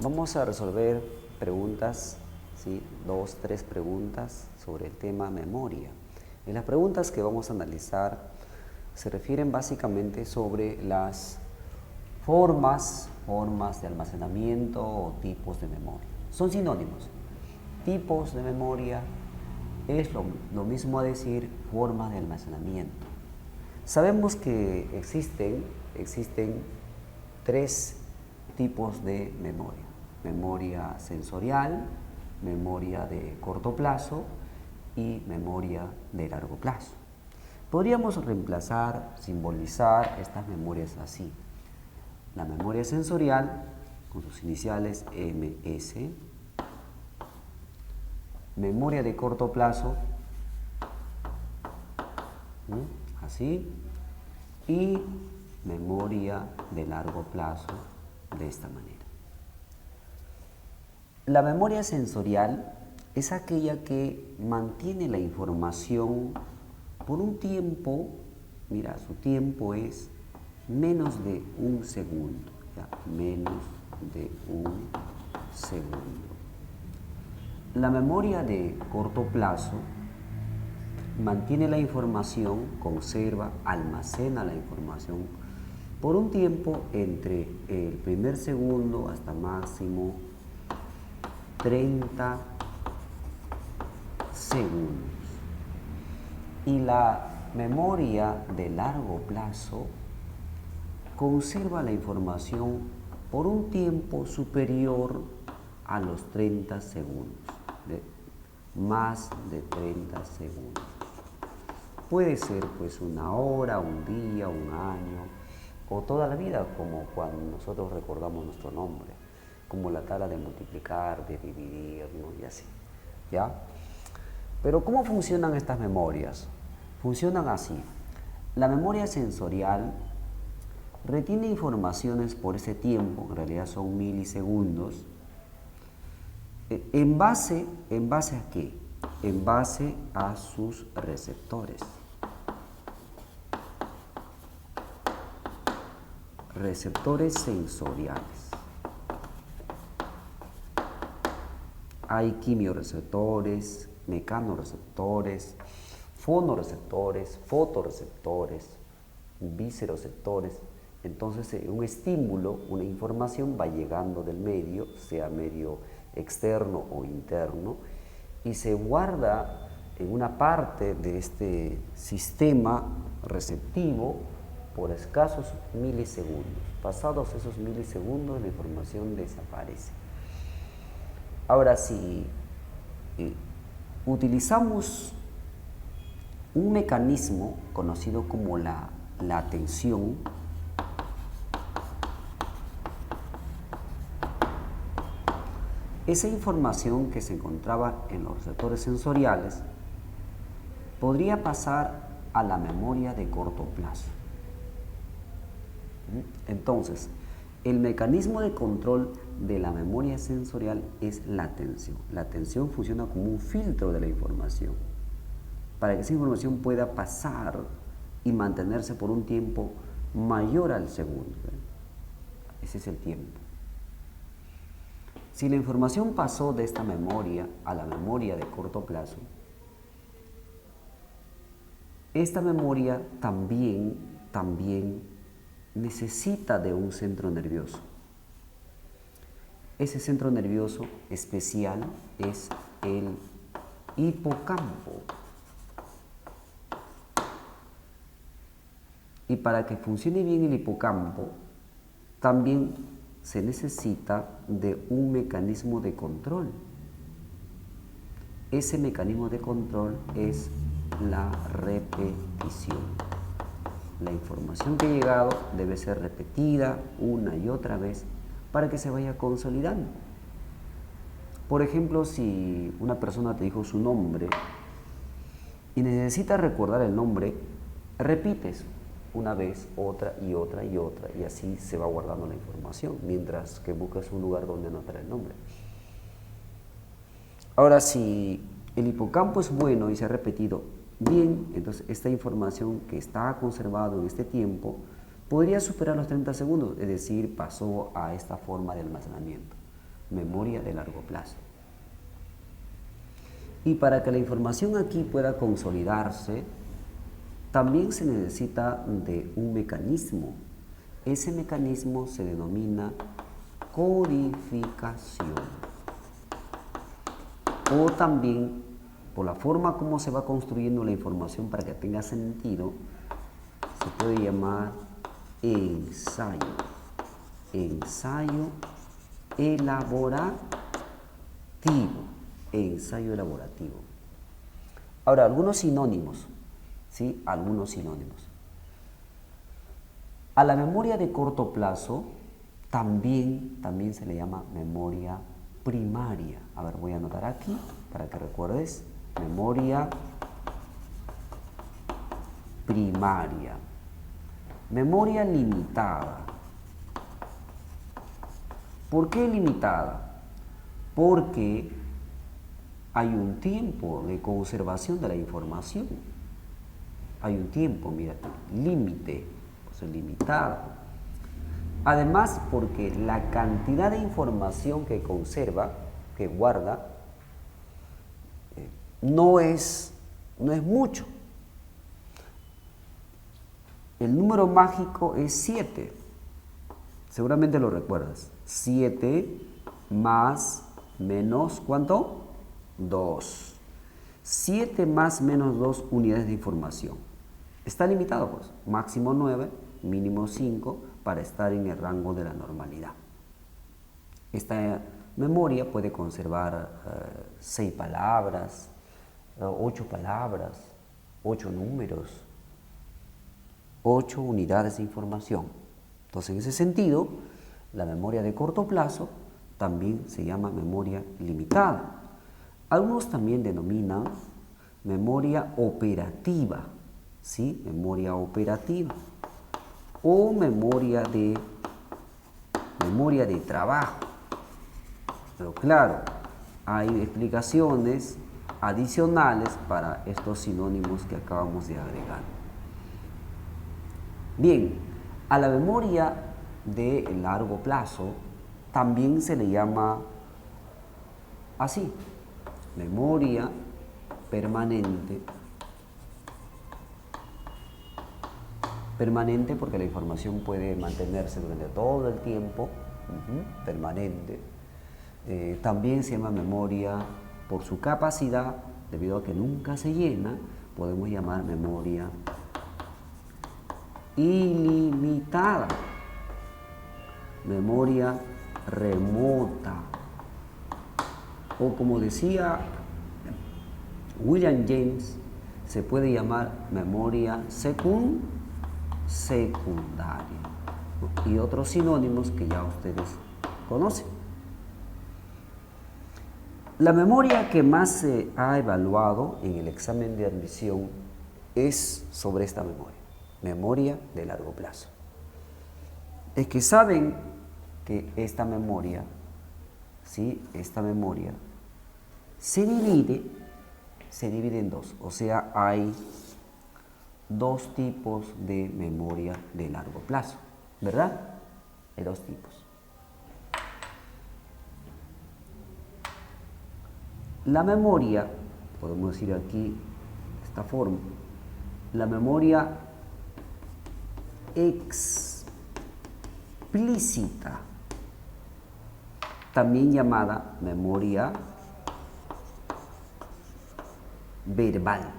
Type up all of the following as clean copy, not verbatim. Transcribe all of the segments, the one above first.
Vamos a resolver preguntas, ¿sí? 2, 3 preguntas sobre el tema memoria. Y las preguntas que vamos a analizar se refieren básicamente sobre las formas de almacenamiento o tipos de memoria. Son sinónimos. Tipos de memoria es lo mismo a decir formas de almacenamiento. Sabemos que existen tres tipos de memoria. Memoria sensorial, memoria de corto plazo y memoria de largo plazo. Podríamos reemplazar, simbolizar estas memorias así. La memoria sensorial, con sus iniciales MS, memoria de corto plazo, así, y memoria de largo plazo de esta manera. La memoria sensorial es aquella que mantiene la información por un tiempo, mira, su tiempo es menos de un segundo, ¿ya? Menos de un segundo. La memoria de corto plazo mantiene la información, conserva, almacena la información por un tiempo entre el primer segundo hasta máximo 30 segundos. Y la memoria de largo plazo conserva la información por un tiempo superior a los 30 segundos, más de 30 segundos. Puede ser pues una hora, un día, un año o toda la vida, como cuando nosotros recordamos nuestro nombre, como la tabla de multiplicar, de dividir, ¿no? Y así, ¿ya? Pero ¿cómo funcionan estas memorias? Funcionan así. La memoria sensorial retiene informaciones por ese tiempo, en realidad son milisegundos, ¿en base a qué? En base a sus receptores. Receptores sensoriales. Hay quimioreceptores, mecanoreceptores, fonoreceptores, fotoreceptores, visoreceptores. Entonces, un estímulo, una información va llegando del medio, sea medio externo o interno, y se guarda en una parte de este sistema receptivo por escasos milisegundos. Pasados esos milisegundos, la información desaparece. Ahora, si utilizamos un mecanismo conocido como la atención, esa información que se encontraba en los receptores sensoriales podría pasar a la memoria de corto plazo. Entonces, el mecanismo de control de la memoria sensorial es la atención. La atención funciona como un filtro de la información para que esa información pueda pasar y mantenerse por un tiempo mayor al segundo. Ese es el tiempo. Si la información pasó de esta memoria a la memoria de corto plazo, esta memoria también necesita de un centro nervioso. Ese centro nervioso especial es el hipocampo. Y para que funcione bien el hipocampo, también se necesita de un mecanismo de control. Ese mecanismo de control es la repetición. La información que ha llegado debe ser repetida una y otra vez para que se vaya consolidando. Por ejemplo, si una persona te dijo su nombre y necesitas recordar el nombre, repites una vez, otra y otra y otra, y así se va guardando la información, mientras que buscas un lugar donde anotar el nombre. Ahora, si el hipocampo es bueno y se ha repetido bien, entonces esta información que está conservada en este tiempo podría superar los 30 segundos, es decir, pasó a esta forma de almacenamiento. memoria de largo plazo. Y para que la información aquí pueda consolidarse, también se necesita de un mecanismo. Ese mecanismo se denomina codificación. O también, por la forma como se va construyendo la información para que tenga sentido, se puede llamar ensayo. Ensayo elaborativo. Ensayo elaborativo. Ahora, algunos sinónimos. ¿Sí? Algunos sinónimos. A la memoria de corto plazo también se le llama memoria primaria. A ver, voy a anotar aquí para que recuerdes. Memoria primaria. Memoria limitada. ¿Por qué limitada? Porque hay un tiempo de conservación de la información. Hay un tiempo, mira, límite, o sea, limitada. Además, porque la cantidad de información que conserva, que guarda, no es mucho. El número mágico es 7. Seguramente lo recuerdas. 7 más menos, ¿cuánto? 2. 7 más menos 2 unidades de información. Está limitado, pues. Máximo 9, mínimo 5, para estar en el rango de la normalidad. Esta memoria puede conservar 6 palabras, 8 palabras, 8 números, 8 unidades de información. Entonces, en ese sentido, la memoria de corto plazo también se llama memoria limitada. Algunos también denominan memoria operativa, ¿sí? Memoria operativa o memoria de trabajo. Pero claro, hay explicaciones adicionales para estos sinónimos que acabamos de agregar. Bien, a la memoria de largo plazo también se le llama así, memoria permanente. Permanente porque la información puede mantenerse durante todo el tiempo, permanente. También se llama memoria por su capacidad, debido a que nunca se llena, podemos llamar memoria ilimitada, memoria remota, o como decía William James, se puede llamar memoria secundaria, y otros sinónimos que ya ustedes conocen. La memoria que más se ha evaluado en el examen de admisión es sobre esta memoria de largo plazo. Es que saben que esta memoria, ¿sí? Esta memoria se divide en dos, o sea, hay dos tipos de memoria de largo plazo, ¿verdad? Hay dos tipos. La memoria, podemos decir aquí de esta forma, la memoria explícita, también llamada memoria verbal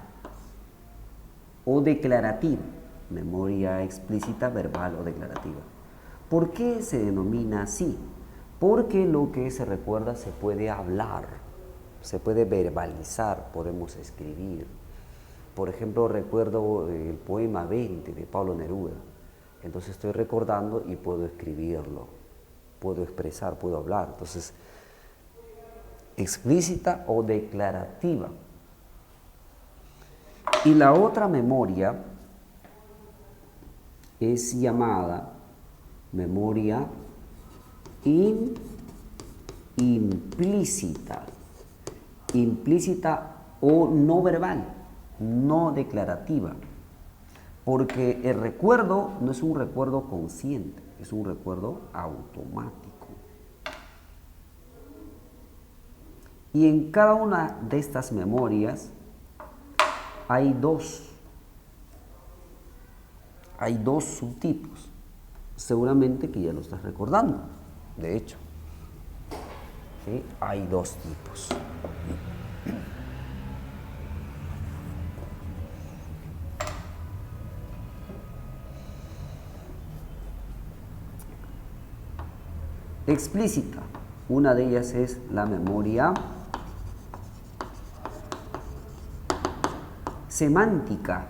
o declarativa, memoria explícita, verbal o declarativa. ¿Por qué se denomina así? Porque lo que se recuerda se puede hablar, se puede verbalizar, podemos escribir. Por ejemplo, recuerdo el poema 20 de Pablo Neruda. Entonces estoy recordando y puedo escribirlo, puedo expresar, puedo hablar. Entonces, explícita o declarativa. Y la otra memoria es llamada memoria implícita. Implícita o no verbal, no declarativa. Porque el recuerdo no es un recuerdo consciente, es un recuerdo automático. Y en cada una de estas memorias hay dos subtipos. Seguramente que ya lo estás recordando, de hecho. ¿Sí? Hay dos tipos. Explícita. Una de ellas es la memoria semántica.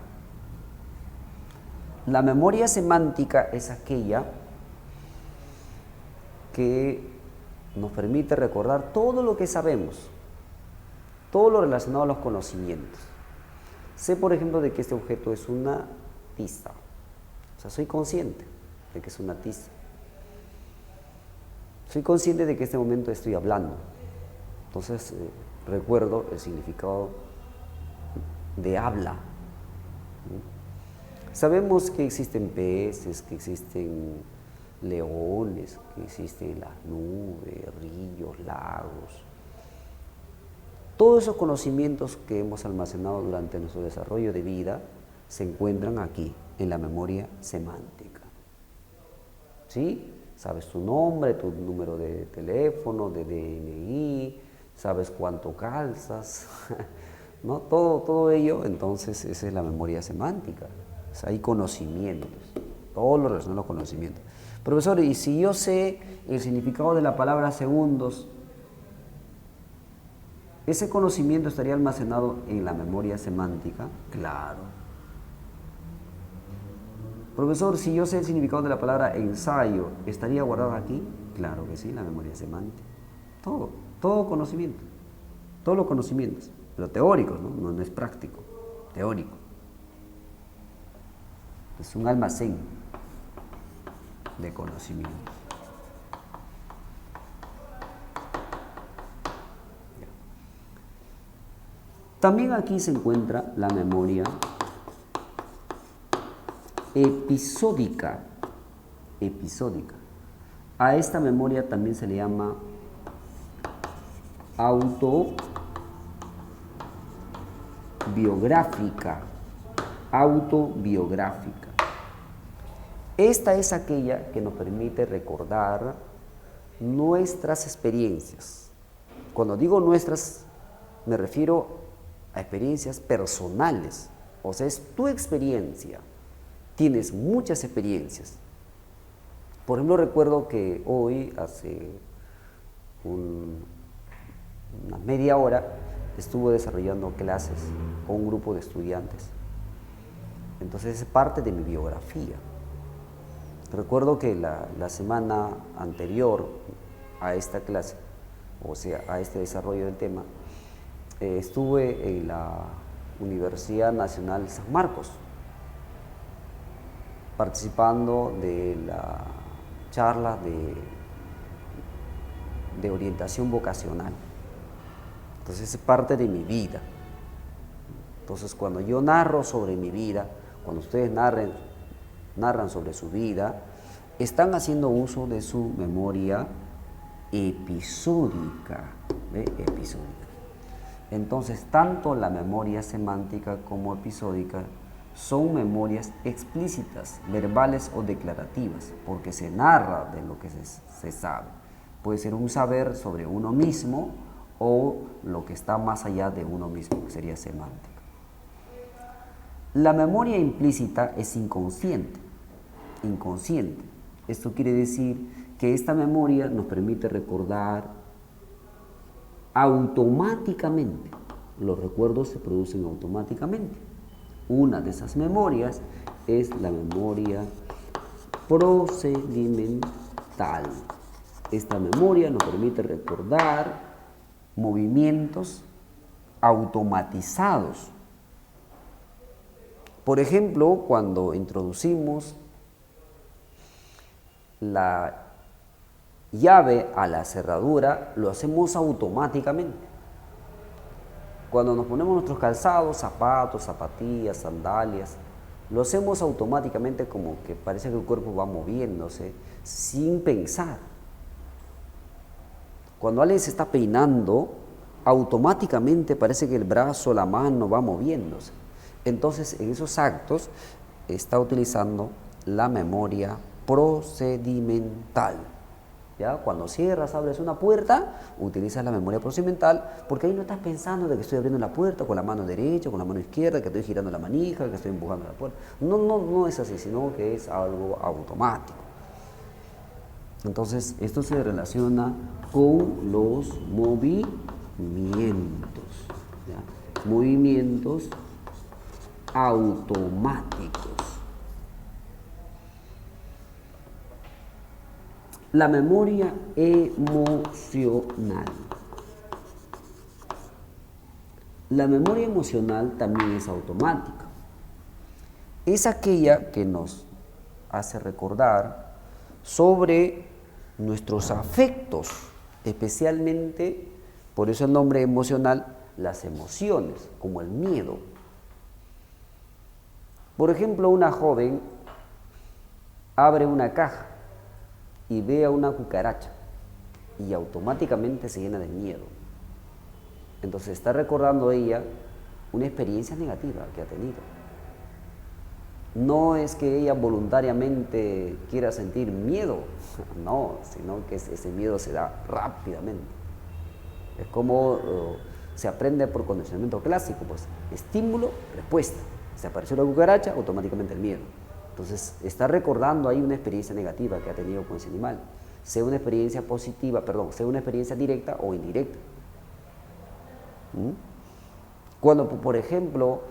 La memoria semántica es aquella que nos permite recordar todo lo que sabemos, todo lo relacionado a los conocimientos. Sé, por ejemplo, de que este objeto es una tiza. O sea, soy consciente de que es una tiza. Soy consciente de que en este momento estoy hablando. Entonces, recuerdo el significado de habla. Sabemos que existen peces, que existen leones, que existen las nubes, ríos, lagos. Todos esos conocimientos que hemos almacenado durante nuestro desarrollo de vida se encuentran aquí, en la memoria semántica. ¿Sí? Sabes tu nombre, tu número de teléfono, de DNI, sabes cuánto calzas, ¿no? Todo ello, entonces, esa es la memoria semántica. O sea, hay conocimientos, todo lo relacionado a los conocimientos. Profesor, ¿y si yo sé el significado de la palabra segundos, ese conocimiento estaría almacenado en la memoria semántica? Claro. Profesor, si yo sé el significado de la palabra ensayo, ¿estaría guardado aquí? Claro que sí, la memoria semántica. Todo conocimiento, todos los conocimientos, pero teóricos, ¿no? No es práctico, teórico. Es un almacén de conocimientos. También aquí se encuentra la memoria episódica. A esta memoria también se le llama autobiográfica. Esta es aquella que nos permite recordar nuestras experiencias. Cuando digo nuestras, me refiero a experiencias personales. O sea, es tu experiencia. Tienes muchas experiencias. Por ejemplo, recuerdo que hoy, hace una media hora, estuve desarrollando clases con un grupo de estudiantes. Entonces es parte de mi biografía. Recuerdo que la semana anterior a esta clase, o sea, a este desarrollo del tema, estuve en la Universidad Nacional San Marcos, participando de la charla de orientación vocacional. Entonces es parte de mi vida. Entonces cuando yo narro sobre mi vida, cuando ustedes narran sobre su vida, están haciendo uso de su memoria episódica. ¿Ve? Episódica. Entonces, tanto la memoria semántica como episódica son memorias explícitas, verbales o declarativas, porque se narra de lo que se sabe. Puede ser un saber sobre uno mismo o lo que está más allá de uno mismo, que sería semántica. La memoria implícita es inconsciente. Esto quiere decir que esta memoria nos permite recordar automáticamente. Los recuerdos se producen automáticamente. Una de esas memorias es la memoria procedimental. Esta memoria nos permite recordar movimientos automatizados. Por ejemplo, cuando introducimos la llave a la cerradura, lo hacemos automáticamente. Cuando nos ponemos nuestros calzados, zapatos, zapatillas, sandalias, lo hacemos automáticamente, como que parece que el cuerpo va moviéndose sin pensar. Cuando alguien se está peinando, automáticamente parece que el brazo, la mano va moviéndose. Entonces, en esos actos está utilizando la memoria procedimental. ¿Ya? Cuando cierras, abres una puerta, utilizas la memoria procedimental, porque ahí no estás pensando de que estoy abriendo la puerta con la mano derecha, con la mano izquierda, que estoy girando la manija, que estoy empujando la puerta. No es así, sino que es algo automático. Entonces, esto se relaciona con los movimientos, ¿ya? Movimientos automáticos. La memoria emocional. La memoria emocional también es automática. Es aquella que nos hace recordar sobre nuestros afectos, especialmente, por eso el nombre emocional, las emociones, como el miedo. Por ejemplo, una joven abre una caja y ve a una cucaracha y automáticamente se llena de miedo. Entonces está recordando ella una experiencia negativa que ha tenido. No es que ella voluntariamente quiera sentir miedo, no, sino que ese miedo se da rápidamente. Es como se aprende por condicionamiento clásico, pues estímulo, respuesta. Se apareció la cucaracha, automáticamente el miedo. Entonces está recordando ahí una experiencia negativa que ha tenido con ese animal, sea una experiencia positiva, sea una experiencia directa o indirecta. Cuando, por ejemplo,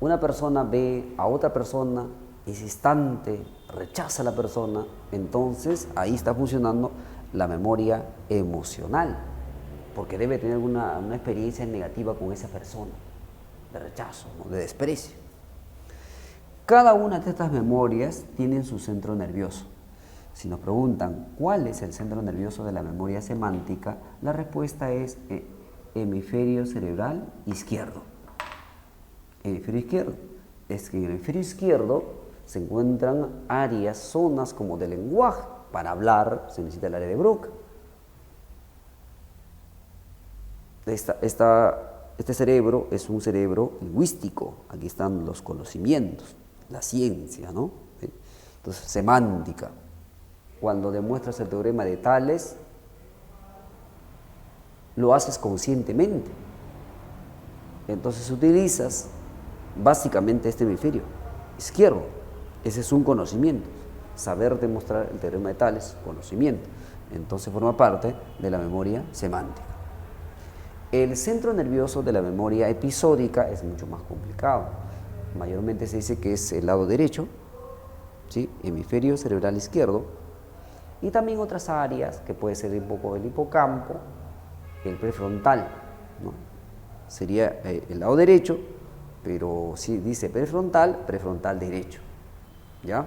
una persona ve a otra persona, ese instante rechaza a la persona, entonces ahí está funcionando la memoria emocional, porque debe tener una experiencia negativa con esa persona, de rechazo, ¿no? De desprecio. Cada una de estas memorias tiene su centro nervioso. Si nos preguntan cuál es el centro nervioso de la memoria semántica, la respuesta es hemisferio cerebral izquierdo. Hemisferio izquierdo. Es que en el hemisferio izquierdo se encuentran áreas, zonas como de lenguaje. Para hablar se necesita el área de Broca. Este cerebro es un cerebro lingüístico. Aquí están los conocimientos, la ciencia, ¿no? Entonces, semántica. Cuando demuestras el teorema de Tales, lo haces conscientemente. Entonces utilizas básicamente este hemisferio izquierdo. Ese es un conocimiento. Saber demostrar el teorema de Tales, conocimiento. Entonces forma parte de la memoria semántica. El centro nervioso de la memoria episódica es mucho más complicado. Mayormente se dice que es el lado derecho, ¿sí? Hemisferio cerebral izquierdo, y también otras áreas que puede ser un poco el hipocampo, el prefrontal, ¿no? Sería el lado derecho, pero si dice prefrontal derecho, ¿ya?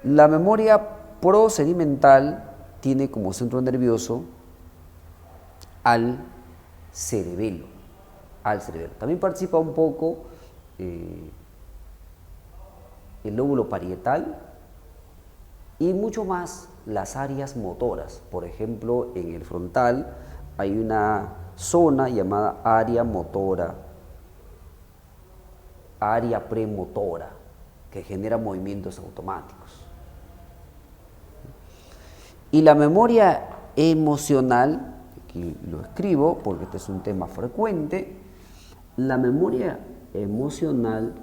La memoria procedimental tiene como centro nervioso al cerebelo. También participa un poco el lóbulo parietal y mucho más las áreas motoras. Por ejemplo, en el frontal hay una zona llamada área motora, área premotora, que genera movimientos automáticos. Y la memoria emocional, aquí lo escribo porque este es un tema frecuente, la memoria emocional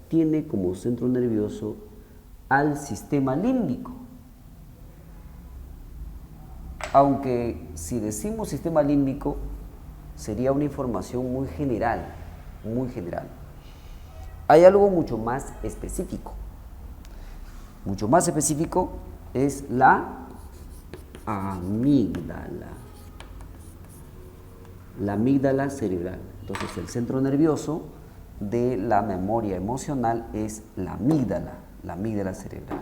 tiene como centro nervioso al sistema límbico. Aunque si decimos sistema límbico, sería una información muy general, muy general. Hay algo mucho más específico. Mucho más específico es la amígdala. La amígdala cerebral. Entonces, el centro nervioso de la memoria emocional es la amígdala cerebral.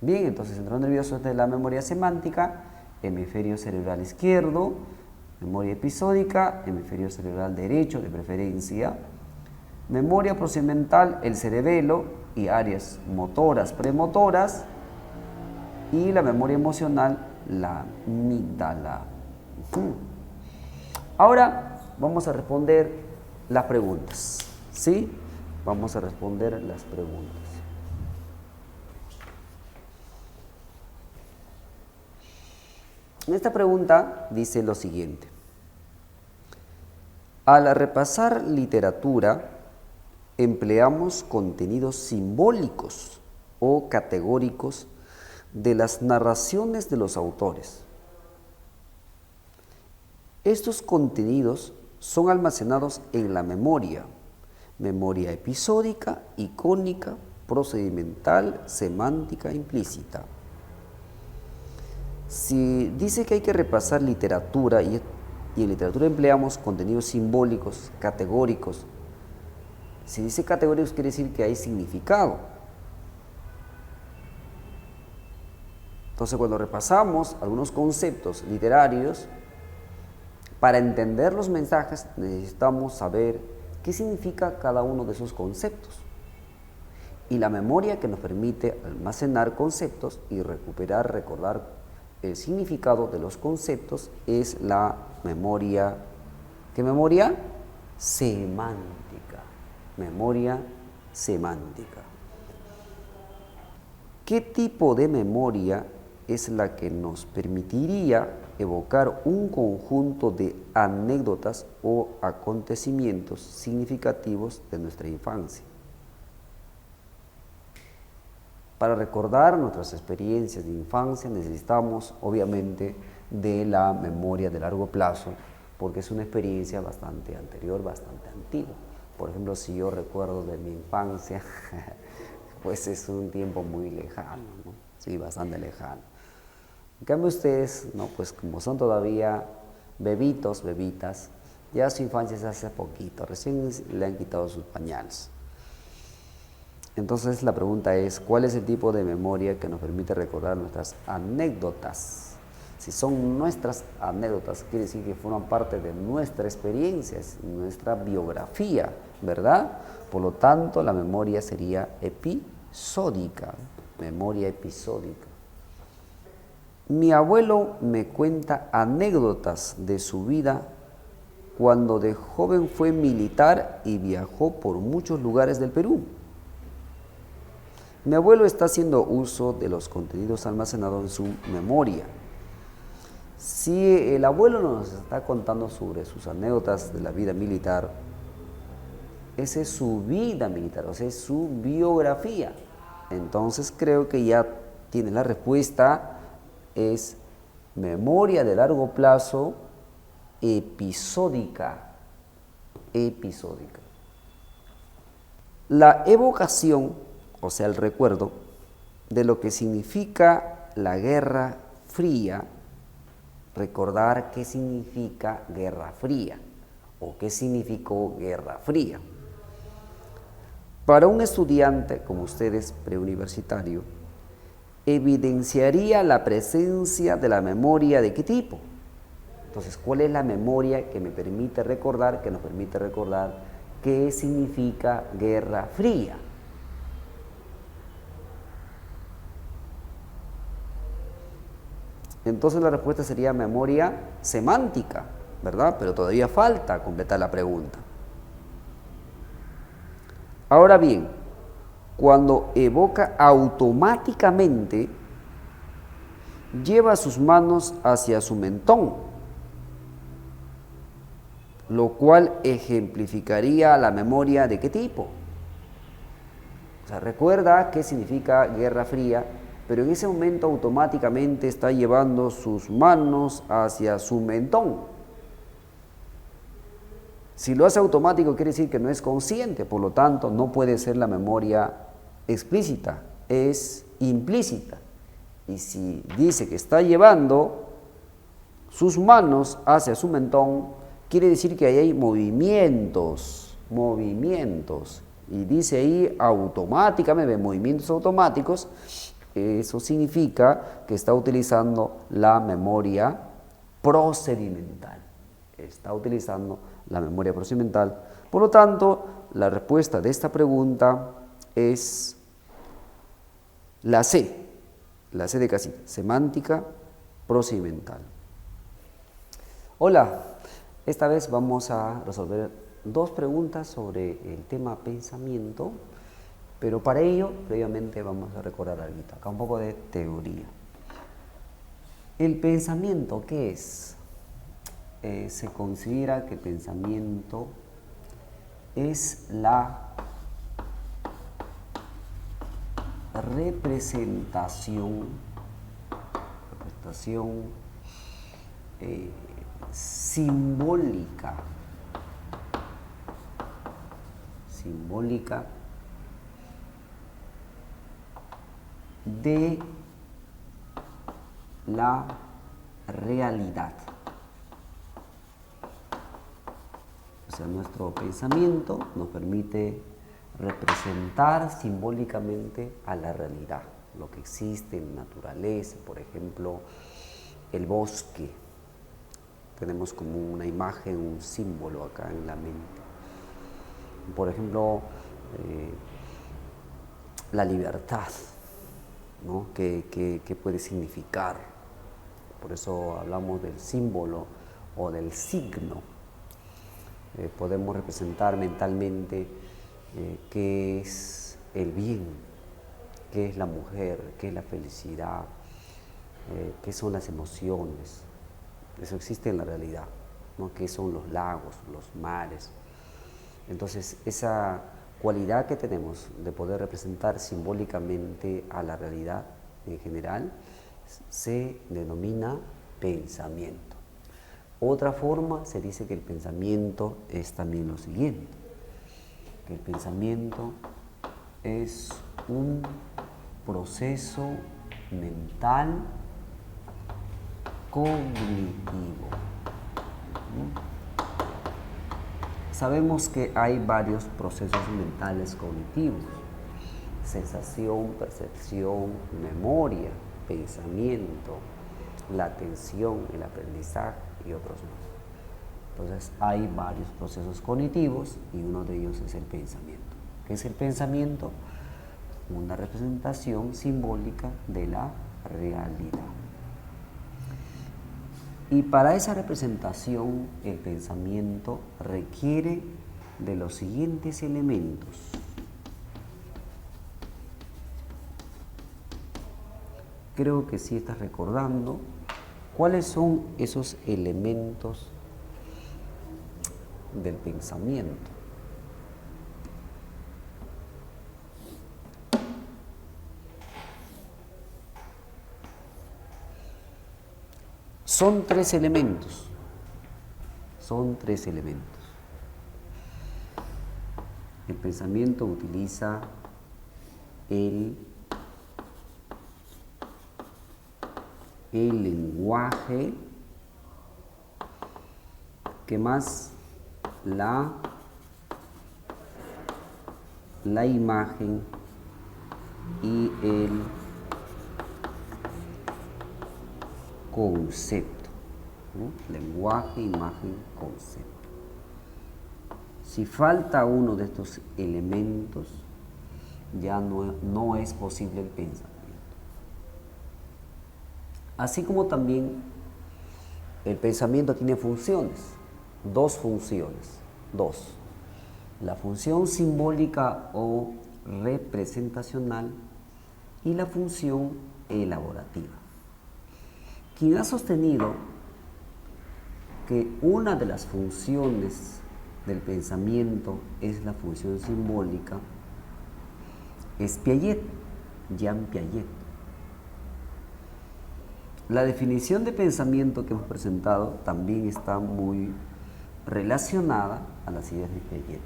Bien, entonces el centro nervioso es de la memoria semántica, hemisferio cerebral izquierdo, memoria episódica, hemisferio cerebral derecho de preferencia, memoria procedimental, el cerebelo y áreas motoras, premotoras, y la memoria emocional, la amígdala. Ahora vamos a responder las preguntas, ¿sí? Vamos a responder las preguntas. En esta pregunta dice lo siguiente. Al repasar literatura, empleamos contenidos simbólicos o categóricos de las narraciones de los autores. Estos contenidos son almacenados en la memoria episódica, icónica, procedimental, semántica, implícita. Si dice que hay que repasar literatura y en literatura empleamos contenidos simbólicos, categóricos, si dice categóricos quiere decir que hay significado. Entonces, cuando repasamos algunos conceptos literarios, para entender los mensajes necesitamos saber qué significa cada uno de esos conceptos. Y la memoria que nos permite almacenar conceptos y recordar el significado de los conceptos es la memoria. ¿Qué memoria? Semántica. Memoria semántica. ¿Qué tipo de memoria es la que nos permitiría evocar un conjunto de anécdotas o acontecimientos significativos de nuestra infancia? Para recordar nuestras experiencias de infancia necesitamos, obviamente, de la memoria de largo plazo, porque es una experiencia bastante anterior, bastante antigua. Por ejemplo, si yo recuerdo de mi infancia, pues es un tiempo muy lejano, ¿no? Sí, bastante lejano. En cambio ustedes, no, pues como son todavía bebitos, bebitas, ya su infancia es hace poquito, recién le han quitado sus pañales. Entonces la pregunta es, ¿cuál es el tipo de memoria que nos permite recordar nuestras anécdotas? Si son nuestras anécdotas, quiere decir que forman parte de nuestra experiencia, nuestra biografía, ¿verdad? Por lo tanto, la memoria sería episódica, memoria episódica. Mi abuelo me cuenta anécdotas de su vida cuando de joven fue militar y viajó por muchos lugares del Perú. Mi abuelo está haciendo uso de los contenidos almacenados en su memoria. Si el abuelo nos está contando sobre sus anécdotas de la vida militar, esa es su vida militar, o sea, es su biografía. Entonces creo que ya tiene la respuesta, es memoria de largo plazo episódica. Episódica. La evocación, o sea, el recuerdo de lo que significa la Guerra Fría, recordar qué significa Guerra Fría o qué significó Guerra Fría. Para un estudiante como ustedes, preuniversitario, evidenciaría la presencia de la memoria de qué tipo. Entonces, ¿cuál es la memoria que me permite recordar, que nos permite recordar qué significa Guerra Fría? Entonces la respuesta sería memoria semántica, ¿verdad? Pero todavía falta completar la pregunta. Ahora bien, cuando evoca automáticamente, lleva sus manos hacia su mentón, lo cual ejemplificaría la memoria de qué tipo. O sea, recuerda qué significa Guerra Fría, pero en ese momento automáticamente está llevando sus manos hacia su mentón. Si lo hace automático quiere decir que no es consciente, por lo tanto no puede ser la memoria explícita, es implícita. Y si dice que está llevando sus manos hacia su mentón, quiere decir que ahí hay movimientos. Y dice ahí automáticamente, movimientos automáticos. Eso significa que está utilizando la memoria procedimental. Está utilizando la memoria procedimental. Por lo tanto, la respuesta de esta pregunta es la C. La C de casita, semántica procedimental. Hola, esta vez vamos a resolver dos preguntas sobre el tema pensamiento, pero para ello previamente vamos a recordar algo, acá un poco de teoría. ¿El pensamiento qué es? Se considera que el pensamiento es la representación simbólica de la realidad. O sea, nuestro pensamiento nos permite representar simbólicamente a la realidad, lo que existe en la naturaleza, por ejemplo, el bosque. Tenemos como una imagen, un símbolo acá en la mente. Por ejemplo, la libertad, ¿no? ¿Qué puede significar? Por eso hablamos del símbolo o del signo. Podemos representar mentalmente qué es el bien, qué es la mujer, qué es la felicidad, qué son las emociones. Eso existe en la realidad, ¿no? ¿Qué son los lagos, los mares? Entonces, esa cualidad que tenemos de poder representar simbólicamente a la realidad en general se denomina pensamiento. Otra forma se dice que el pensamiento es también lo siguiente, que el pensamiento es un proceso mental cognitivo. Sabemos que hay varios procesos mentales cognitivos: sensación, percepción, memoria, pensamiento, la atención, el aprendizaje y otros más. Entonces hay varios procesos cognitivos y uno de ellos es el pensamiento. ¿Qué es el pensamiento? Una representación simbólica de la realidad. Y para esa representación, el pensamiento requiere de los siguientes elementos. Creo que sí estás recordando cuáles son esos elementos del pensamiento. Son tres elementos. El pensamiento utiliza el lenguaje, ¿qué más? La imagen y el concepto, ¿no? Lenguaje, imagen, concepto. Si falta uno de estos elementos, ya no es posible el pensamiento. Así como también el pensamiento tiene funciones, dos funciones, la función simbólica o representacional y la función elaborativa. Quien ha sostenido que una de las funciones del pensamiento es la función simbólica es Piaget, Jean Piaget. La definición de pensamiento que hemos presentado también está muy relacionada a las ideas de Piaget.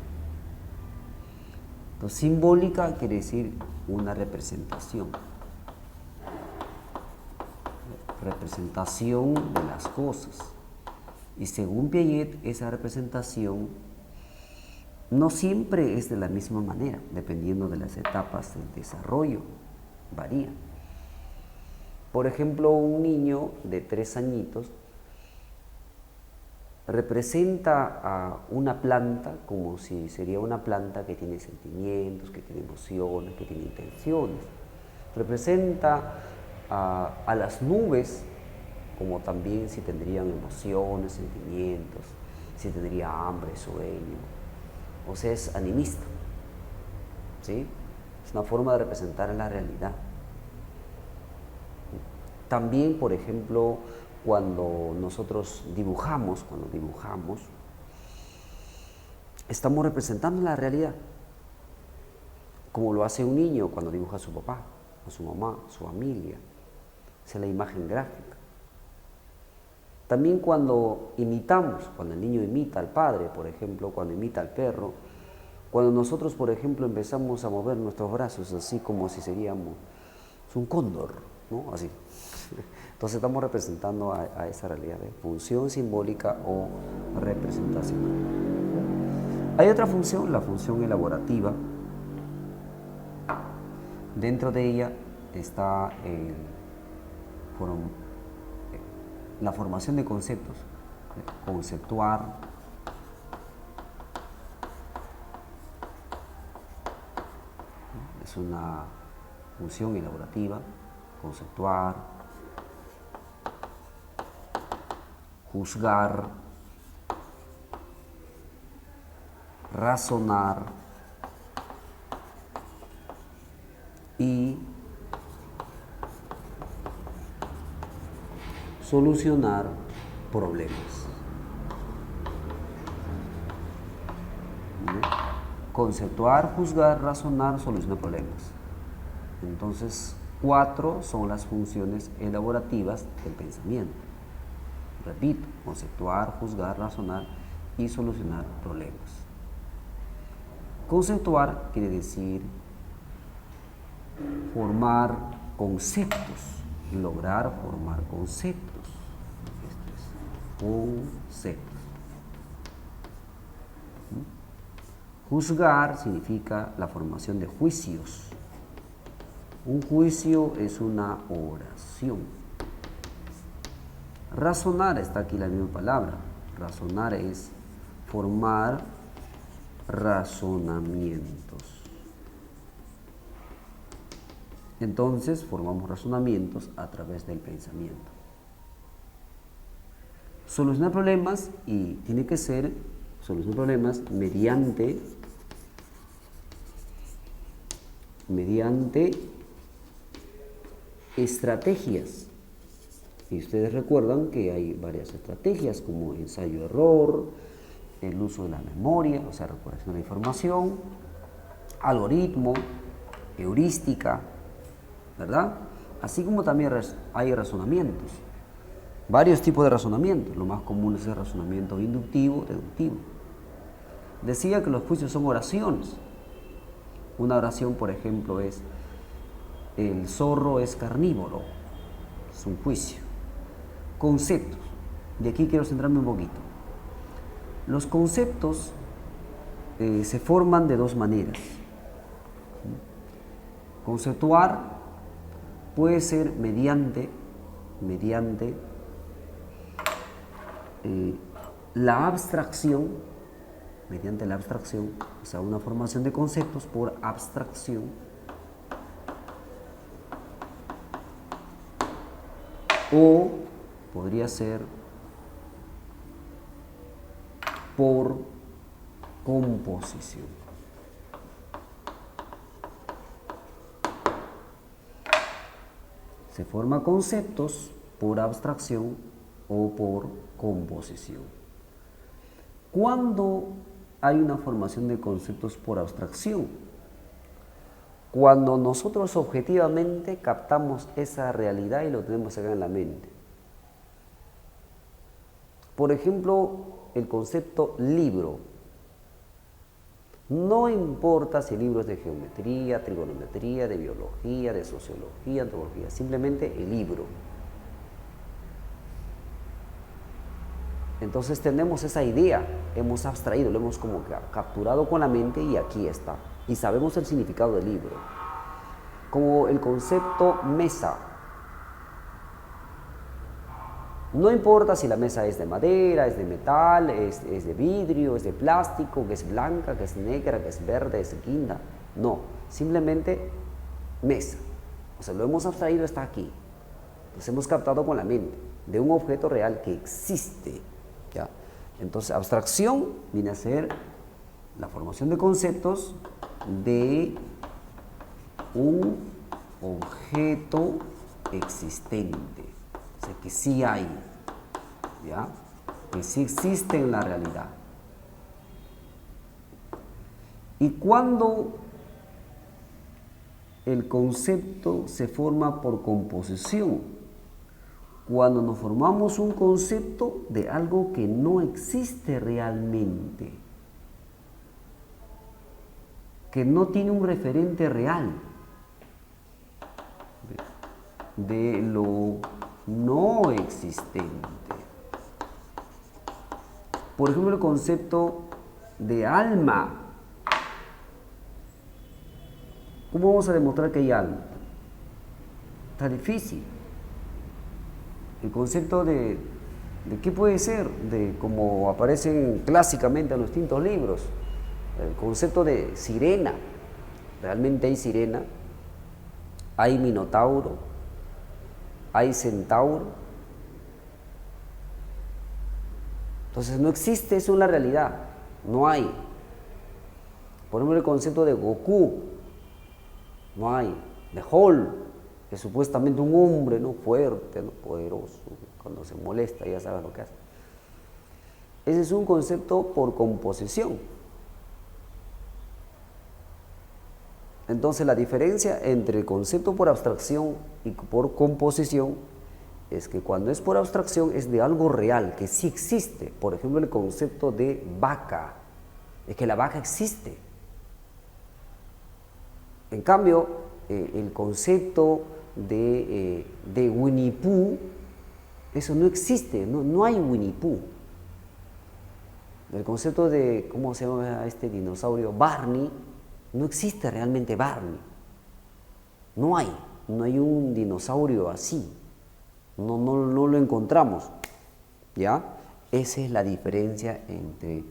Entonces, simbólica quiere decir una representación de las cosas. Y según Piaget, esa representación no siempre es de la misma manera, dependiendo de las etapas del desarrollo, varía. Por ejemplo, un niño de 3 añitos representa a una planta como si sería una planta que tiene sentimientos, que tiene emociones, que tiene intenciones. Representa a las nubes, como también si tendrían emociones, sentimientos, si tendría hambre, sueño. O sea, es animista, ¿sí? Es una forma de representar la realidad. También, por ejemplo, cuando nosotros dibujamos, estamos representando la realidad, como lo hace un niño cuando dibuja a su papá, a su mamá, a su familia. Esa es la imagen gráfica. También cuando imitamos, cuando el niño imita al padre, por ejemplo, cuando imita al perro, cuando nosotros, por ejemplo, empezamos a mover nuestros brazos así como si seríamos un cóndor, ¿no? Así. Entonces estamos representando a esa realidad de función simbólica o representación. Hay otra función, la función elaborativa. Dentro de ella está la formación de conceptos, conceptuar, es una función elaborativa, conceptuar, juzgar, razonar y solucionar problemas. Conceptuar, juzgar, razonar, solucionar problemas. Entonces, 4 son las funciones elaborativas del pensamiento. Repito, conceptuar, juzgar, razonar y solucionar problemas. Conceptuar quiere decir formar conceptos, lograr formar conceptos. Conceptos. Juzgar significa la formación de juicios. Un juicio es una oración. Razonar, está aquí la misma palabra. Razonar es formar razonamientos. Entonces formamos razonamientos a través del pensamiento. Solucionar problemas, y tiene que ser solucionar problemas mediante estrategias. Y ustedes recuerdan que hay varias estrategias como ensayo-error, el uso de la memoria, o sea, recuperación de la información, algoritmo, heurística, ¿verdad? Así como también hay razonamientos, varios tipos de razonamientos. Lo más común es el razonamiento inductivo, deductivo. Decía que los juicios son oraciones. Una oración, por ejemplo, es: el zorro es carnívoro. Es un juicio. Conceptos. De aquí quiero centrarme un poquito. Los conceptos se forman de dos maneras. Conceptuar puede ser mediante la abstracción, o sea, una formación de conceptos por abstracción, o podría ser por composición. Se forman conceptos por abstracción o por composición. ¿Cuándo hay una formación de conceptos por abstracción? Cuando nosotros objetivamente captamos esa realidad y lo tenemos acá en la mente. Por ejemplo, el concepto libro. No importa si el libro es de geometría, trigonometría, de biología, de sociología, antropología, simplemente el libro. Entonces tenemos esa idea, hemos abstraído, lo hemos como capturado con la mente y aquí está. Y sabemos el significado del libro. Como el concepto mesa. No importa si la mesa es de madera, es de metal, es de vidrio, es de plástico, que es blanca, que es negra, que es verde, es guinda. No, simplemente mesa. O sea, lo hemos abstraído, está aquí. Entonces hemos captado con la mente de un objeto real que existe, ¿ya? Entonces abstracción viene a ser la formación de conceptos de un objeto existente, o sea, que sí hay, ¿ya? Que sí existe en la realidad. Y cuando el concepto se forma por composición, cuando nos formamos un concepto de algo que no existe realmente, que no tiene un referente real de lo no existente. Por ejemplo, el concepto de alma. ¿Cómo vamos a demostrar que hay alma? Está difícil. El concepto de qué puede ser, de como aparecen clásicamente en los distintos libros, el concepto de sirena. ¿Realmente hay sirena? ¿Hay minotauro? ¿Hay centauro? Entonces no existe eso en la realidad, no hay. Por ejemplo, el concepto de Goku, no hay. De Hulk, que es supuestamente un hombre, ¿no? Fuerte, ¿no? Poderoso, cuando se molesta ya sabes lo que hace. Ese es un concepto por composición. Entonces la diferencia entre el concepto por abstracción y por composición es que cuando es por abstracción es de algo real, que sí existe. Por ejemplo, el concepto de vaca, es que la vaca existe. En cambio, el concepto de Winnie Pooh, eso no existe, no hay Winnie Pooh. El concepto de, ¿cómo se llama este dinosaurio? Barney, no existe realmente Barney. No hay un dinosaurio así. No lo encontramos. ¿Ya? Esa es la diferencia entre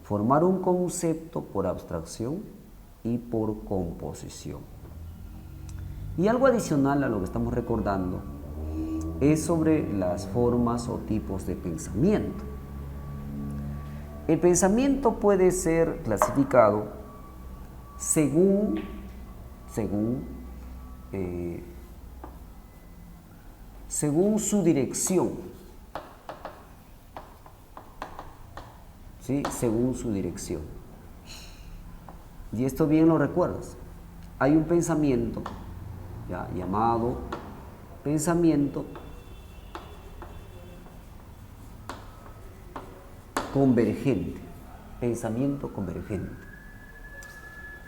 formar un concepto por abstracción y por composición. Y algo adicional a lo que estamos recordando es sobre las formas o tipos de pensamiento. El pensamiento puede ser clasificado según su dirección, ¿sí? Según su dirección. Y esto bien lo recuerdas. Hay un pensamiento ya llamado pensamiento convergente. Pensamiento convergente.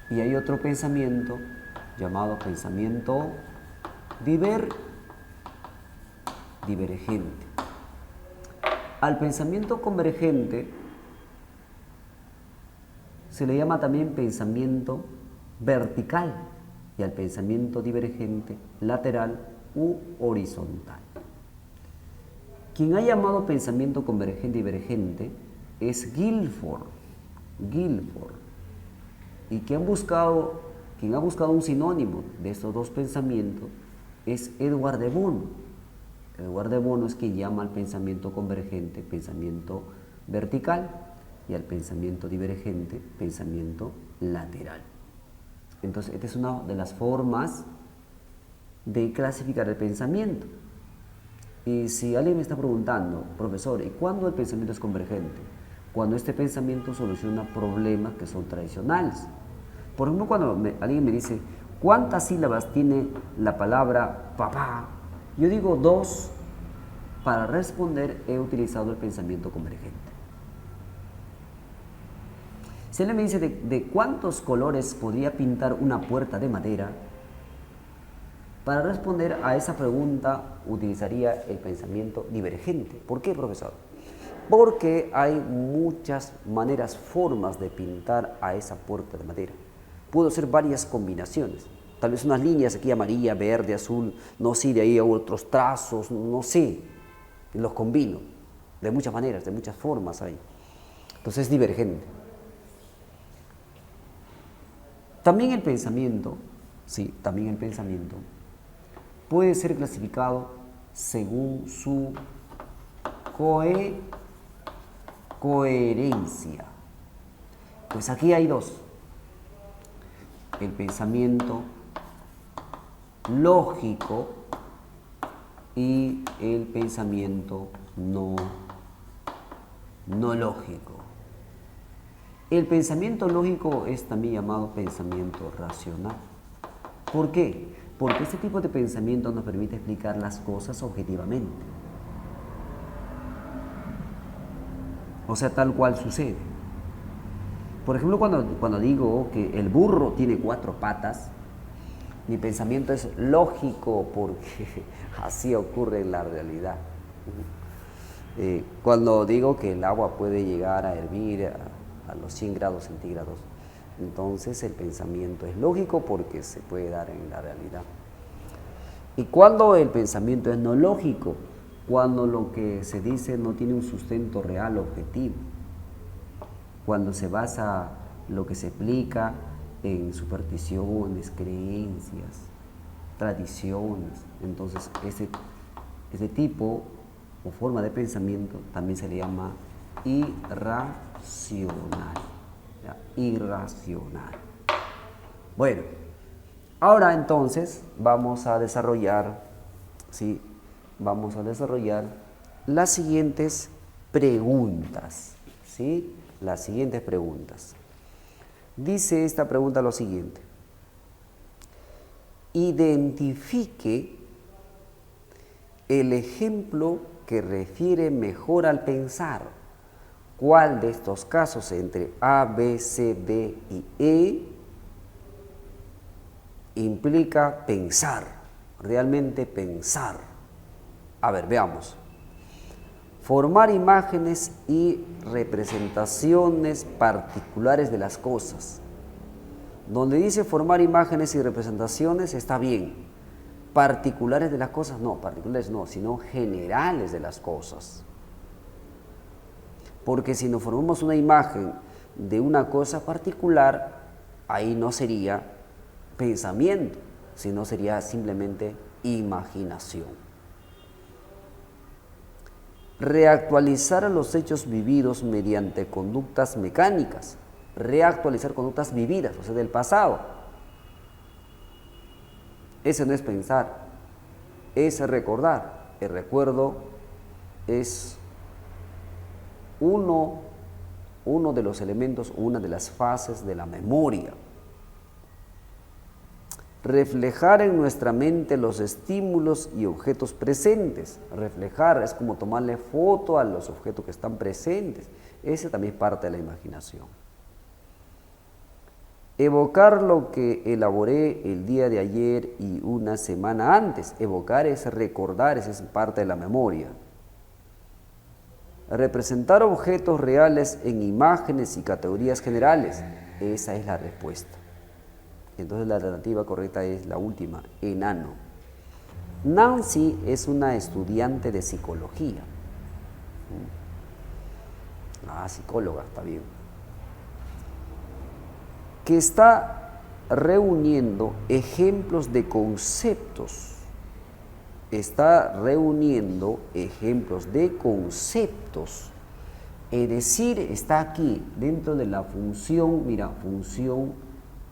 Y hay otro pensamiento llamado pensamiento divergente. Al pensamiento convergente se le llama también pensamiento vertical y al pensamiento divergente lateral u horizontal. Quien ha llamado pensamiento convergente y divergente es Guilford. Y quien ha buscado un sinónimo de estos dos pensamientos es Edward de Bono. Edward de Bono es quien llama al pensamiento convergente pensamiento vertical y al pensamiento divergente pensamiento lateral. Entonces, esta es una de las formas de clasificar el pensamiento. Y si alguien me está preguntando, profesor, ¿y cuándo el pensamiento es convergente? Cuando este pensamiento soluciona problemas que son tradicionales. Por ejemplo, cuando alguien me dice, ¿cuántas sílabas tiene la palabra papá? Yo digo 2. Para responder he utilizado el pensamiento convergente. Si alguien me dice de cuántos colores podría pintar una puerta de madera, para responder a esa pregunta utilizaría el pensamiento divergente. ¿Por qué, profesor? Porque hay muchas maneras, formas de pintar a esa puerta de madera. Puedo hacer varias combinaciones. Tal vez unas líneas aquí amarilla, verde, azul, no sé, de ahí a otros trazos, no sé. Los combino de muchas maneras, de muchas formas hay. Entonces es divergente. También el pensamiento puede ser clasificado según su coherencia. Pues aquí hay dos. El pensamiento lógico y el pensamiento no lógico. El pensamiento lógico es también llamado pensamiento racional. ¿Por qué? Porque este tipo de pensamiento nos permite explicar las cosas objetivamente. O sea, tal cual sucede. Por ejemplo, cuando digo que el burro tiene 4 patas, mi pensamiento es lógico porque así ocurre en la realidad. Cuando digo que el agua puede llegar a hervir a los 100 grados centígrados, entonces el pensamiento es lógico porque se puede dar en la realidad. Y cuando el pensamiento es no lógico, cuando lo que se dice no tiene un sustento real objetivo, cuando se basa lo que se explica en supersticiones, creencias, tradiciones, entonces ese tipo o forma de pensamiento también se le llama irracional. ¿Ya? Irracional. Bueno, ahora entonces vamos a desarrollar, ¿sí? Vamos a desarrollar las siguientes preguntas, ¿sí? Las siguientes preguntas. Dice esta pregunta lo siguiente: identifique el ejemplo que refiere mejor al pensar. ¿Cuál de estos casos entre A, B, C, D y E implica pensar? Realmente pensar. A ver, veamos. Formar imágenes y representaciones particulares de las cosas. Donde dice formar imágenes y representaciones está bien. Particulares de las cosas no, particulares no, sino generales de las cosas. Porque si nos formamos una imagen de una cosa particular, ahí no sería pensamiento, sino sería simplemente imaginación. Reactualizar los hechos vividos mediante conductas mecánicas. Reactualizar conductas vividas, o sea, del pasado. Ese no es pensar, es recordar. El recuerdo es uno de los elementos, una de las fases de la memoria. Reflejar en nuestra mente los estímulos y objetos presentes. Reflejar es como tomarle foto a los objetos que están presentes. Ese también es parte de la imaginación. Evocar lo que elaboré el día de ayer y una semana antes. Evocar es recordar, esa es parte de la memoria. Representar objetos reales en imágenes y categorías generales. Esa es la respuesta. Entonces la alternativa correcta es la última, enano. Nancy es una estudiante de psicología. Psicóloga, está bien. Que está reuniendo ejemplos de conceptos. Está reuniendo ejemplos de conceptos. Es decir, está aquí dentro de la función, función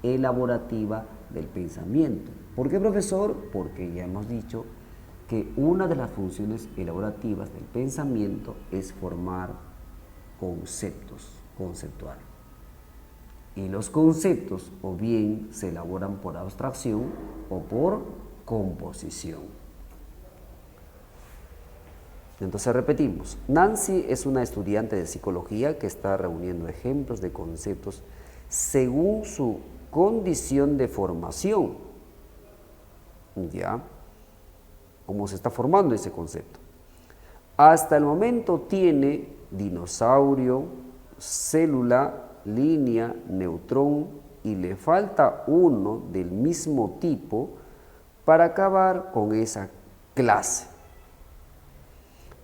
elaborativa del pensamiento. ¿Por qué, profesor? Porque ya hemos dicho que una de las funciones elaborativas del pensamiento es formar conceptos, conceptual. Y los conceptos o bien se elaboran por abstracción o por composición. Entonces repetimos, Nancy es una estudiante de psicología que está reuniendo ejemplos de conceptos según su condición de formación. ¿Ya? ¿Cómo se está formando ese concepto? Hasta el momento tiene dinosaurio, célula, línea, neutrón y le falta uno del mismo tipo para acabar con esa clase.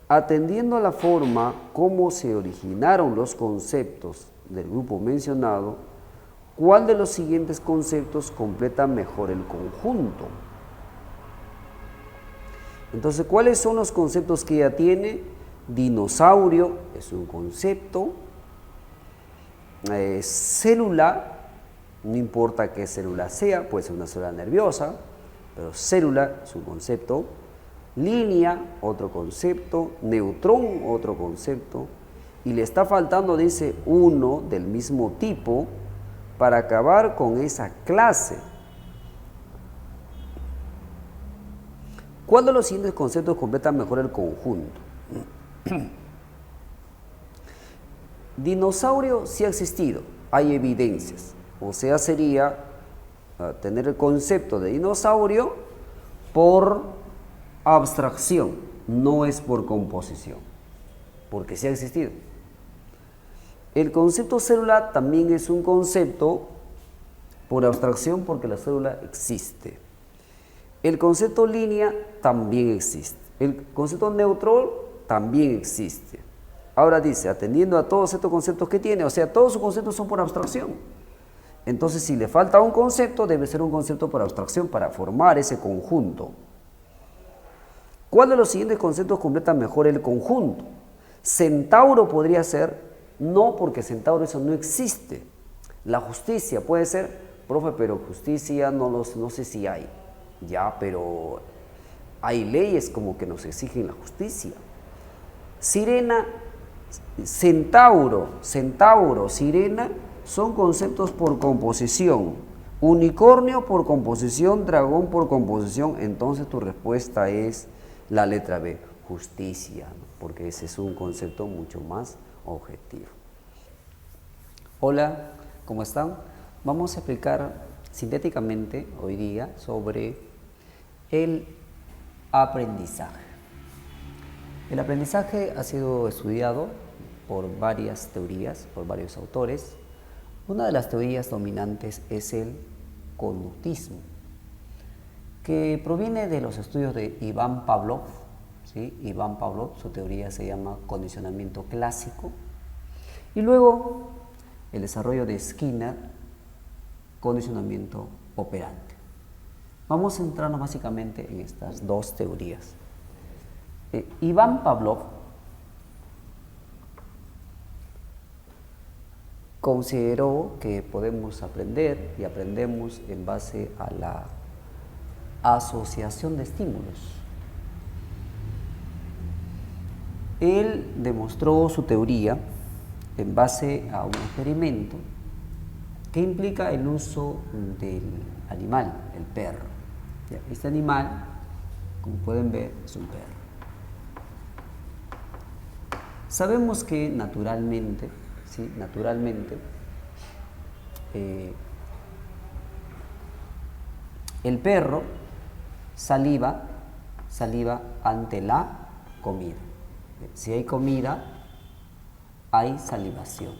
Atendiendo a la forma como se originaron los conceptos del grupo mencionado, ¿cuál de los siguientes conceptos completa mejor el conjunto? Entonces, ¿cuáles son los conceptos que ella tiene? Dinosaurio es un concepto. Célula, no importa qué célula sea, puede ser una célula nerviosa, pero célula es un concepto. Línea, otro concepto. Neutrón, otro concepto. Y le está faltando, dice, uno del mismo tipo para acabar con esa clase. ¿Cuál de los siguientes conceptos completa mejor el conjunto? Dinosaurio sí ha existido, hay evidencias. O sea, sería tener el concepto de dinosaurio por abstracción, no es por composición, porque sí ha existido. El concepto célula también es un concepto por abstracción porque la célula existe. El concepto línea también existe. El concepto neutrón también existe. Ahora dice, atendiendo a todos estos conceptos que tiene, o sea, todos sus conceptos son por abstracción. Entonces, si le falta un concepto, debe ser un concepto por abstracción para formar ese conjunto. ¿Cuál de los siguientes conceptos completa mejor el conjunto? Centauro podría ser, no, porque centauro eso no existe. La justicia puede ser, profe, pero justicia no sé si hay. Ya, pero hay leyes como que nos exigen la justicia. Sirena, centauro, sirena son conceptos por composición. Unicornio por composición, dragón por composición. Entonces tu respuesta es la letra B, justicia, ¿no? Porque ese es un concepto mucho más objetivo. Hola, ¿cómo están? Vamos a explicar sintéticamente hoy día sobre el aprendizaje. El aprendizaje ha sido estudiado por varias teorías, por varios autores. Una de las teorías dominantes es el conductismo, que proviene de los estudios de Iván Pavlov. ¿Sí? Iván Pavlov, su teoría se llama condicionamiento clásico. Y luego el desarrollo de Skinner, condicionamiento operante. Vamos a centrarnos básicamente en estas dos teorías. Iván Pavlov consideró que podemos aprender y aprendemos en base a la asociación de estímulos. Él demostró su teoría en base a un experimento que implica el uso del animal, el perro. Este animal, como pueden ver, es un perro. Sabemos que naturalmente, ¿sí? El perro saliva ante la comida. Si hay comida, hay salivación.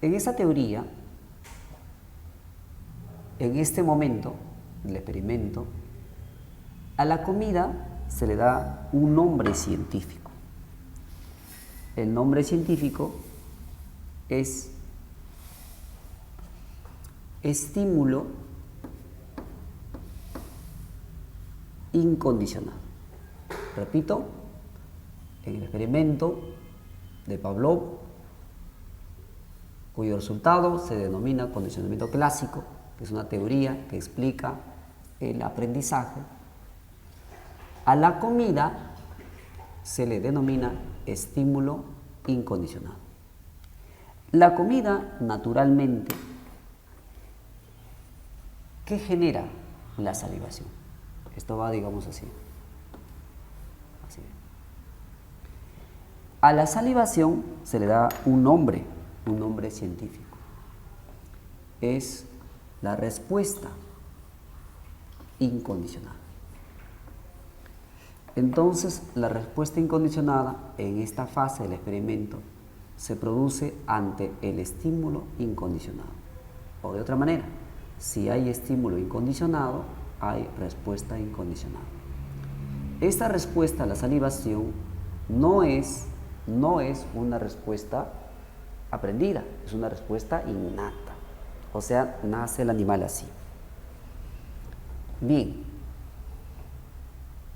En esa teoría, en este momento del experimento, a la comida se le da un nombre científico. El nombre científico es estímulo incondicional. Repito, en el experimento de Pavlov, cuyo resultado se denomina condicionamiento clásico, que es una teoría que explica el aprendizaje, a la comida se le denomina estímulo incondicionado. La comida, naturalmente, ¿qué genera la salivación? Esto va, digamos así. A la salivación se le da un nombre científico. Es la respuesta incondicionada. Entonces, la respuesta incondicionada en esta fase del experimento se produce ante el estímulo incondicionado. O de otra manera, si hay estímulo incondicionado, hay respuesta incondicionada. Esta respuesta a la salivación no es una respuesta aprendida, es una respuesta innata. O sea, nace el animal así. Bien,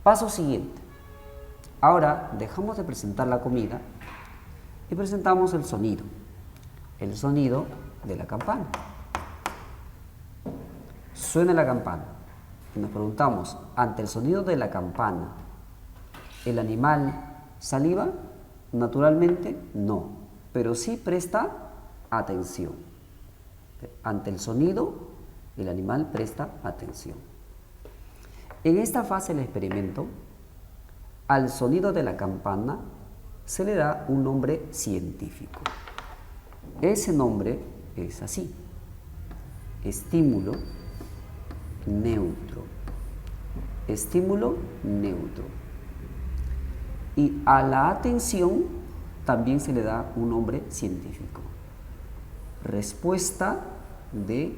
Paso siguiente. Ahora dejamos de presentar la comida y presentamos el sonido de la campana. Suena la campana y nos preguntamos, ante el sonido de la campana, ¿el animal saliva? Naturalmente no, pero sí presta atención. Ante el sonido, el animal presta atención. En esta fase del experimento, al sonido de la campana se le da un nombre científico. Ese nombre es así: estímulo neutro. Estímulo neutro. Y a la atención también se le da un nombre científico: respuesta de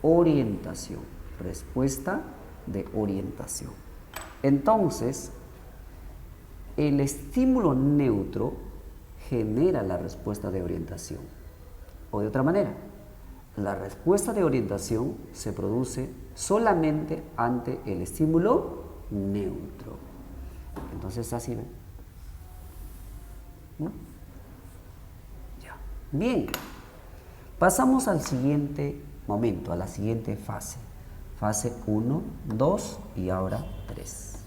orientación. Respuesta de orientación. Entonces, el estímulo neutro genera la respuesta de orientación. O de otra manera, la respuesta de orientación se produce solamente ante el estímulo neutro. Entonces, así ven. ¿No? Ya. Bien. Pasamos al siguiente momento, a la siguiente fase. Fase 1, 2 y ahora 3.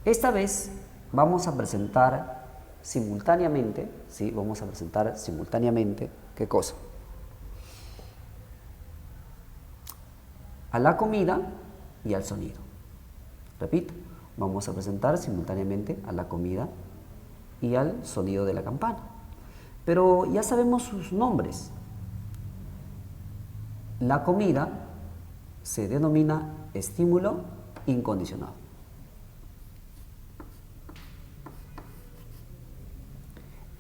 Esta vez vamos a presentar simultáneamente, ¿sí? Vamos a presentar simultáneamente, ¿qué cosa? A la comida y al sonido. Repito, vamos a presentar simultáneamente a la comida y al sonido de la campana. Pero ya sabemos sus nombres. La comida se denomina estímulo incondicionado.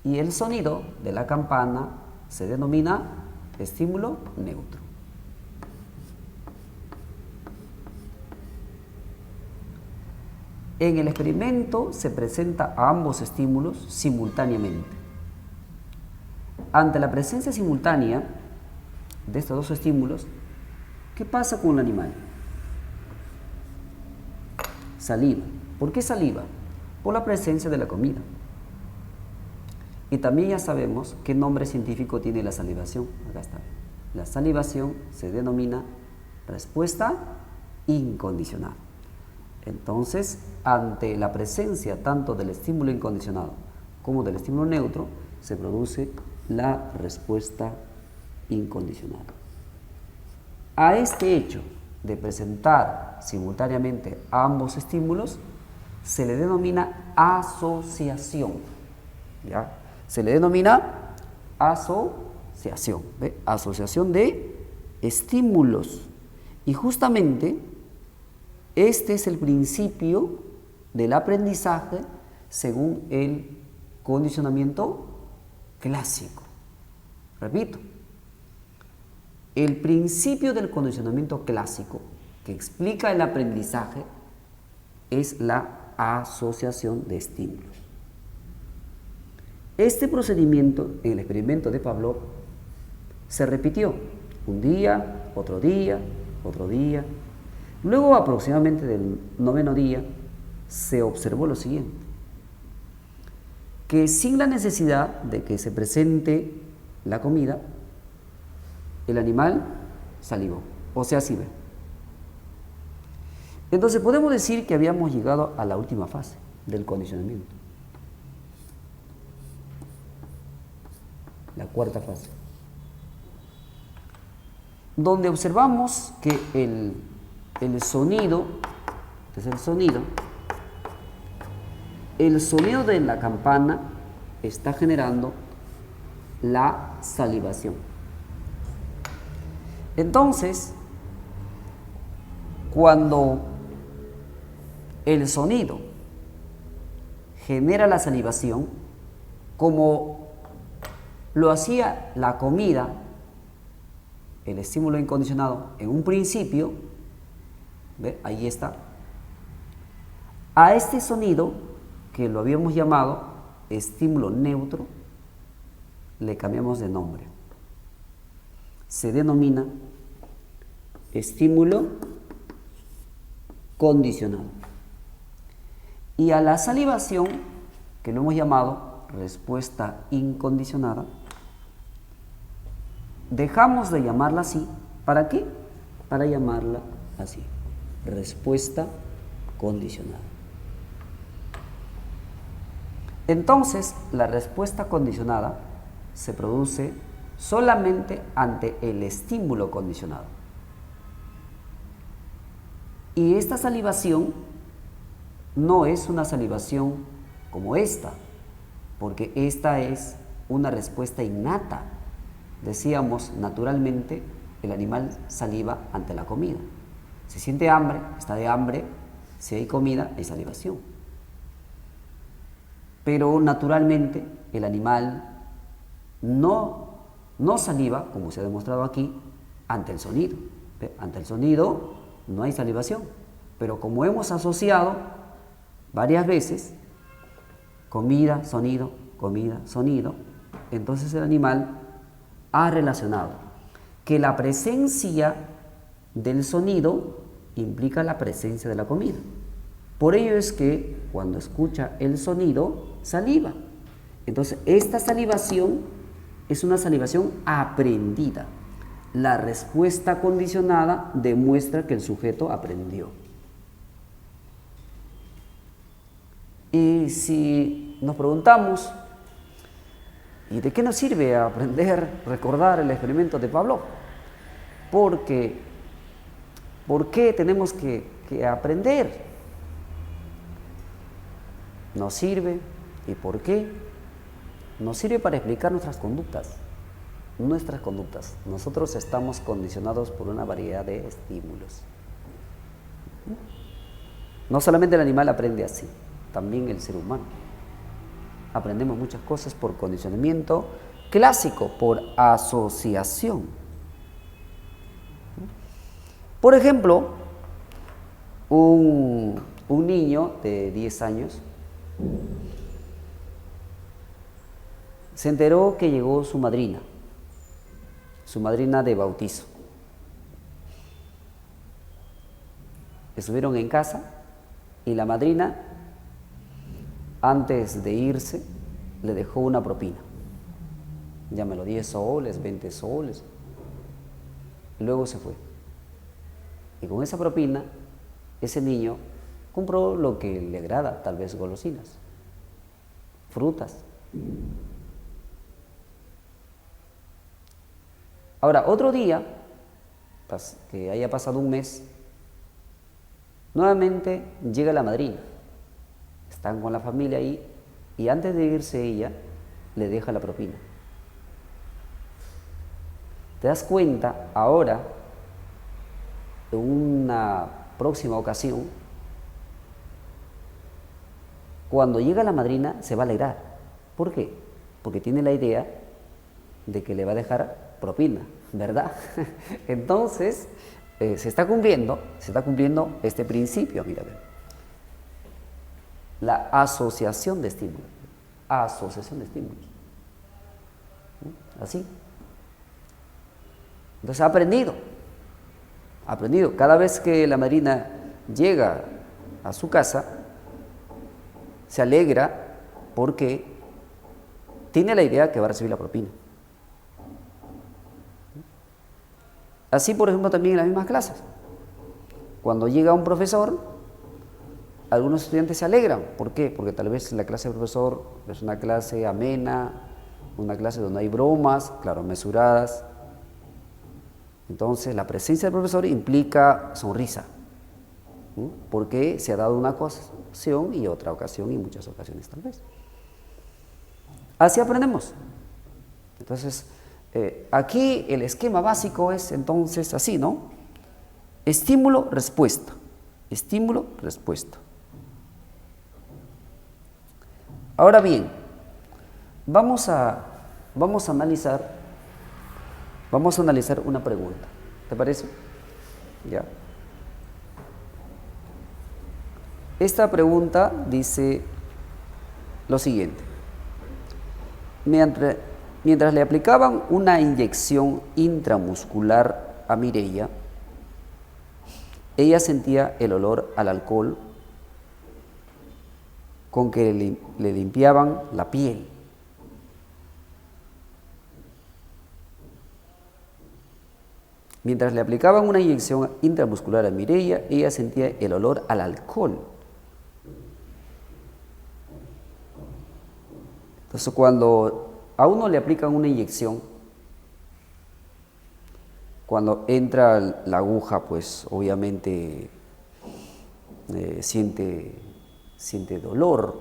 Y el sonido de la campana se denomina estímulo neutro. En el experimento se presenta a ambos estímulos simultáneamente. Ante la presencia simultánea de estos dos estímulos, ¿qué pasa con el animal? Saliva. ¿Por qué saliva? Por la presencia de la comida. Y también ya sabemos qué nombre científico tiene la salivación. Acá está. La salivación se denomina respuesta incondicionada. Entonces, ante la presencia tanto del estímulo incondicionado como del estímulo neutro, se produce la respuesta incondicionada. A este hecho de presentar simultáneamente ambos estímulos se le denomina asociación. ¿Ya? Se le denomina asociación. ¿Ve? Asociación de estímulos. Y justamente este es el principio del aprendizaje según el condicionamiento clásico. Repito, el principio del condicionamiento clásico que explica el aprendizaje es la asociación de estímulos. Este procedimiento en el experimento de Pavlov se repitió un día, otro día, otro día. Luego, aproximadamente del 9º día, se observó lo siguiente: que sin la necesidad de que se presente la comida, el animal salivó, o sea, sí ve. Entonces podemos decir que habíamos llegado a la última fase del condicionamiento, la cuarta fase, donde observamos que el sonido de la campana está generando la salivación. Entonces, cuando el sonido genera la salivación, como lo hacía la comida, el estímulo incondicionado, en un principio, ¿ve? Ahí está. A este sonido, que lo habíamos llamado estímulo neutro, le cambiamos de nombre. Se denomina estímulo condicionado. Y a la salivación, que lo hemos llamado respuesta incondicionada, dejamos de llamarla así. ¿Para qué? Para llamarla así, respuesta condicionada. Entonces, la respuesta condicionada se produce solamente ante el estímulo condicionado. Y esta salivación no es una salivación como esta, porque esta es una respuesta innata. Decíamos, naturalmente, el animal saliva ante la comida. Si siente hambre, está de hambre. Si hay comida, hay salivación. Pero naturalmente el animal no saliva, como se ha demostrado aquí, ante el sonido. Ante el sonido no hay salivación. Pero como hemos asociado varias veces comida, sonido, entonces el animal ha relacionado que la presencia del sonido implica la presencia de la comida. Por ello es que cuando escucha el sonido, saliva. Entonces, esta salivación es una salivación aprendida. La respuesta condicionada demuestra que el sujeto aprendió. Y si nos preguntamos, ¿y de qué nos sirve aprender, recordar el experimento de Pavlov? Porque, ¿por qué tenemos que aprender? Nos sirve, ¿y por qué? Nos sirve para explicar nuestras conductas. Nosotros estamos condicionados por una variedad de estímulos. No solamente el animal aprende así, también el ser humano. Aprendemos muchas cosas por condicionamiento clásico, por asociación. Por ejemplo, un niño de 10 años se enteró que llegó su madrina de bautizo. Estuvieron en casa y la madrina, antes de irse, le dejó una propina. Llámelo 10 soles, 20 soles. Luego se fue. Y con esa propina, ese niño compró lo que le agrada, tal vez golosinas, frutas. Ahora, otro día, que haya pasado un mes, nuevamente llega la madrina. Están con la familia ahí y antes de irse ella, le deja la propina. ¿Te das cuenta ahora, en una próxima ocasión, cuando llega la madrina se va a alegrar? ¿Por qué? Porque tiene la idea de que le va a dejar propina, ¿verdad? Entonces, se está cumpliendo este principio, mira, la asociación de estímulos. Así. Entonces ha aprendido. Cada vez que la madrina llega a su casa, se alegra porque tiene la idea que va a recibir la propina. Así, por ejemplo, también en las mismas clases. Cuando llega un profesor, algunos estudiantes se alegran. ¿Por qué? Porque tal vez la clase del profesor es una clase amena, una clase donde hay bromas, claro, mesuradas. Entonces, la presencia del profesor implica sonrisa, porque se ha dado una ocasión y otra ocasión y muchas ocasiones tal vez. Así aprendemos. Entonces, aquí el esquema básico es entonces así, ¿no? Estímulo, respuesta. Estímulo, respuesta. Ahora bien, vamos a analizar una pregunta. ¿Te parece? Ya. Esta pregunta dice lo siguiente. Mientras le aplicaban una inyección intramuscular a Mireia, ella sentía el olor al alcohol con que le limpiaban la piel. Mientras le aplicaban una inyección intramuscular a Mireia, ella sentía el olor al alcohol. Entonces, cuando a uno le aplican una inyección, cuando entra la aguja, pues obviamente siente dolor.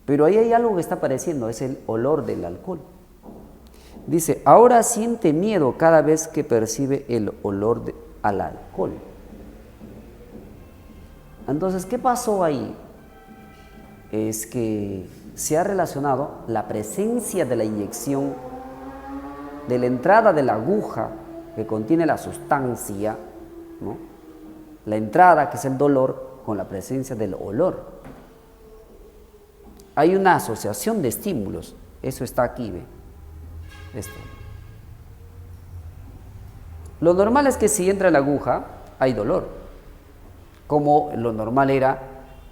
Pero ahí hay algo que está apareciendo, es el olor del alcohol. Dice, ahora siente miedo cada vez que percibe el olor al alcohol. Entonces, ¿qué pasó ahí? Es que se ha relacionado la presencia de la inyección, de la entrada de la aguja que contiene la sustancia, ¿no? La entrada, que es el dolor, con la presencia del olor. Hay una asociación de estímulos, eso está aquí, ¿ve? Esto. Lo normal es que si entra la aguja, hay dolor. Como lo normal era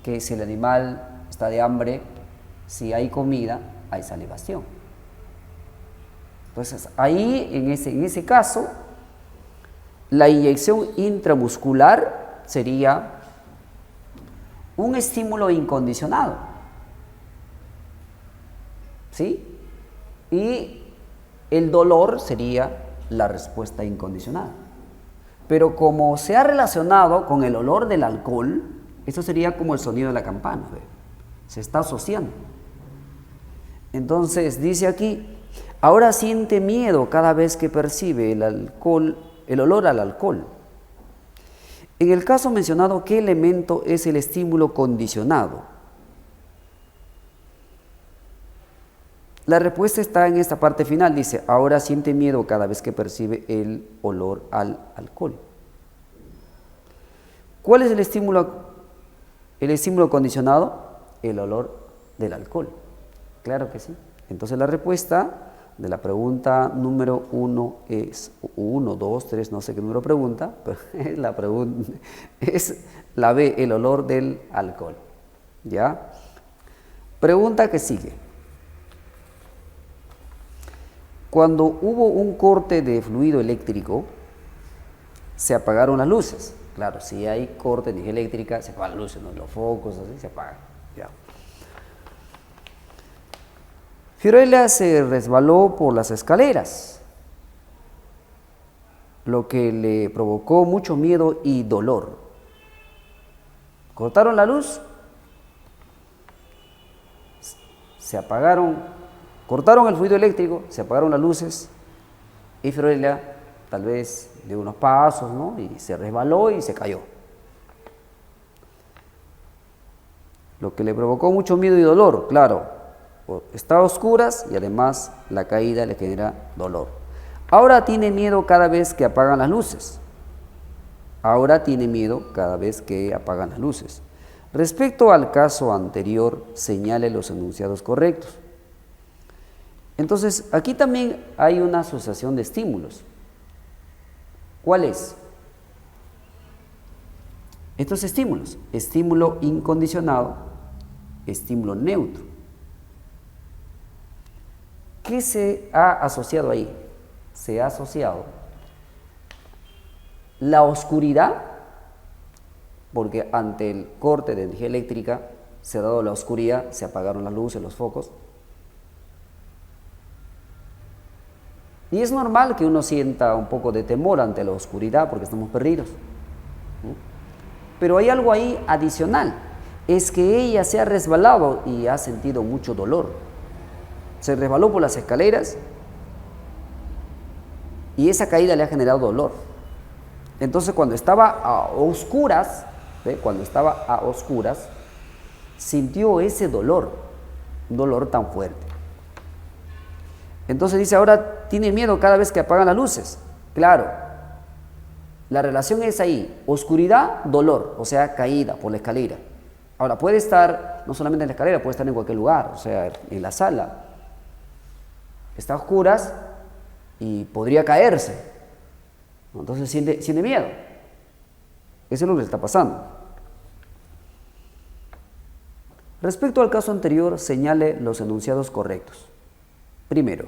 que si el animal está de hambre, si hay comida, hay salivación. Entonces, ahí, en ese caso, la inyección intramuscular sería un estímulo incondicionado, ¿sí? Y el dolor sería la respuesta incondicional. Pero como se ha relacionado con el olor del alcohol, eso sería como el sonido de la campana, ¿ve? Se está asociando. Entonces dice aquí, ahora siente miedo cada vez que percibe el olor al alcohol. En el caso mencionado, ¿qué elemento es el estímulo condicionado? La respuesta está en esta parte final, dice, ahora siente miedo cada vez que percibe el olor al alcohol. ¿Cuál es el estímulo condicionado? El olor del alcohol. Claro que sí. Entonces la respuesta de la pregunta número 1 es 1, 2, 3, no sé qué número pregunta, pero es la B, el olor del alcohol. ¿Ya? Pregunta que sigue. Cuando hubo un corte de fluido eléctrico, se apagaron las luces. Claro, si hay corte de energía eléctrica, se apagan las luces, ¿no? Los focos, así se apagan. Ya. Fiorella se resbaló por las escaleras, lo que le provocó mucho miedo y dolor. Cortaron la luz, se apagaron. Cortaron el fluido eléctrico, se apagaron las luces y Fiorella tal vez dio unos pasos, ¿no? Y se resbaló y se cayó. Lo que le provocó mucho miedo y dolor, claro, está a oscuras y además la caída le genera dolor. Ahora tiene miedo cada vez que apagan las luces. Ahora tiene miedo cada vez que apagan las luces. Respecto al caso anterior, señale los enunciados correctos. Entonces, aquí también hay una asociación de estímulos. ¿Cuál es? Estos estímulos, estímulo incondicionado, estímulo neutro. ¿Qué se ha asociado ahí? Se ha asociado la oscuridad, porque ante el corte de energía eléctrica se ha dado la oscuridad, se apagaron las luces, los focos. Y es normal que uno sienta un poco de temor ante la oscuridad porque estamos perdidos. Pero hay algo ahí adicional, es que ella se ha resbalado y ha sentido mucho dolor. Se resbaló por las escaleras y esa caída le ha generado dolor. Entonces cuando estaba a oscuras, ¿ve? Cuando estaba a oscuras, sintió ese dolor, un dolor tan fuerte. Entonces dice, ahora tiene miedo cada vez que apagan las luces. Claro, la relación es ahí, oscuridad, dolor, o sea, caída por la escalera. Ahora, puede estar, no solamente en la escalera, puede estar en cualquier lugar, o sea, en la sala. Está a oscuras y podría caerse. Entonces siente miedo. Eso es lo que está pasando. Respecto al caso anterior, señale los enunciados correctos. Primero,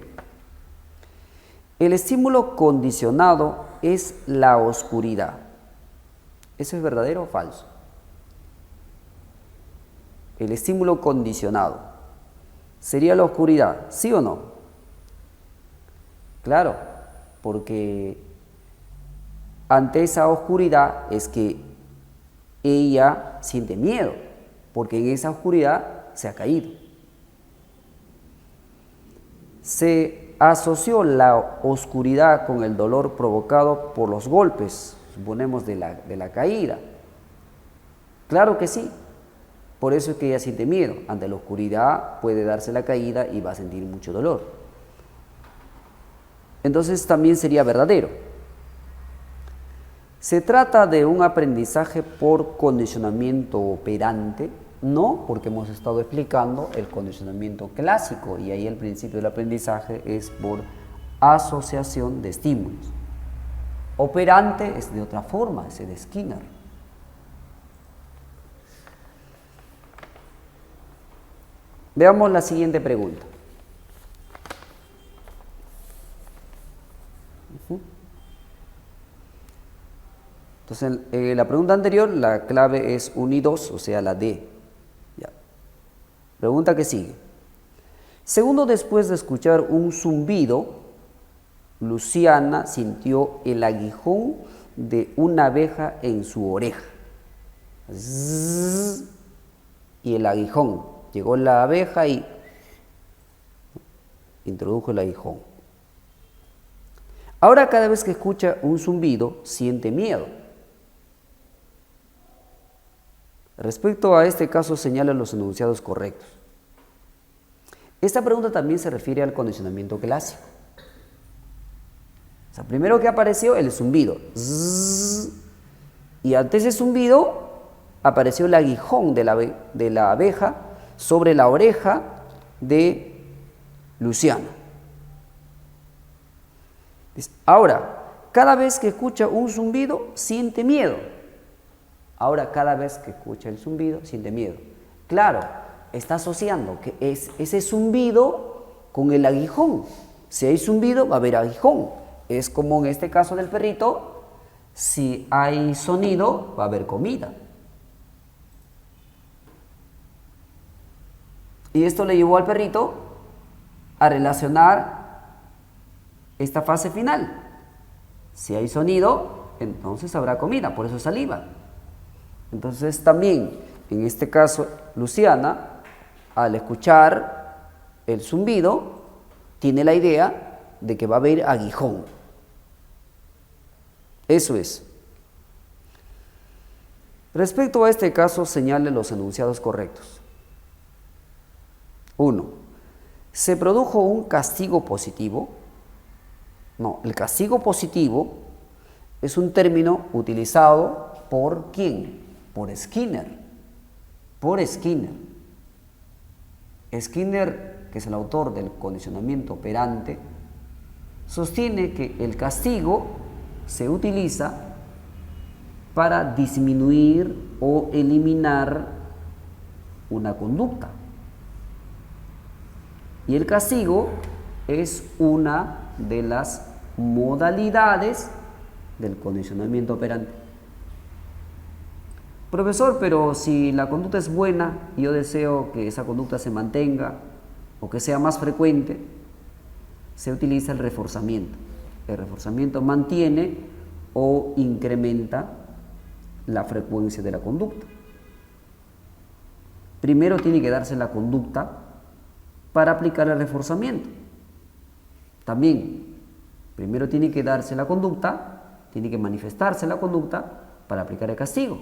el estímulo condicionado es la oscuridad. ¿Eso es verdadero o falso? El estímulo condicionado sería la oscuridad, ¿sí o no? Claro, porque ante esa oscuridad es que ella siente miedo, porque en esa oscuridad se ha caído. Se asoció la oscuridad con el dolor provocado por los golpes, suponemos de la caída. Claro que sí, por eso es que ella siente miedo. Ante la oscuridad puede darse la caída y va a sentir mucho dolor. Entonces también sería verdadero. ¿Se trata de un aprendizaje por condicionamiento operante? No, porque hemos estado explicando el condicionamiento clásico y ahí el principio del aprendizaje es por asociación de estímulos. Operante es de otra forma, es de Skinner. Veamos la siguiente pregunta. Entonces, en la pregunta anterior, la clave es 1 y 2, o sea, la D. Ya. Pregunta que sigue. Segundo después de escuchar un zumbido, Luciana sintió el aguijón de una abeja en su oreja. Zzz, y el aguijón. Llegó la abeja y introdujo el aguijón. Ahora cada vez que escucha un zumbido, siente miedo. Respecto a este caso, señala los enunciados correctos. Esta pregunta también se refiere al condicionamiento clásico. O sea, primero que apareció el zumbido. Zzz, y ante ese zumbido apareció el aguijón de la abeja sobre la oreja de Luciana. Ahora, cada vez que escucha un zumbido, siente miedo. Ahora, cada vez que escucha el zumbido, siente miedo. Claro, está asociando que es ese zumbido con el aguijón. Si hay zumbido, va a haber aguijón. Es como en este caso del perrito, si hay sonido, va a haber comida. Y esto le llevó al perrito a relacionar esta fase final. Si hay sonido, entonces habrá comida, por eso saliva. Entonces también, en este caso, Luciana, al escuchar el zumbido, tiene la idea de que va a haber aguijón. Eso es. Respecto a este caso, señale los enunciados correctos. 1. ¿Se produjo un castigo positivo? No, el castigo positivo es un término utilizado por ¿quién? Por Skinner. Por Skinner. Skinner, que es el autor del condicionamiento operante, sostiene que el castigo se utiliza para disminuir o eliminar una conducta. Y el castigo es una de las modalidades del condicionamiento operante. Profesor, pero si la conducta es buena y yo deseo que esa conducta se mantenga o que sea más frecuente, se utiliza el reforzamiento. El reforzamiento mantiene o incrementa la frecuencia de la conducta. Primero tiene que darse la conducta para aplicar el reforzamiento. También, primero tiene que darse la conducta, tiene que manifestarse la conducta para aplicar el castigo.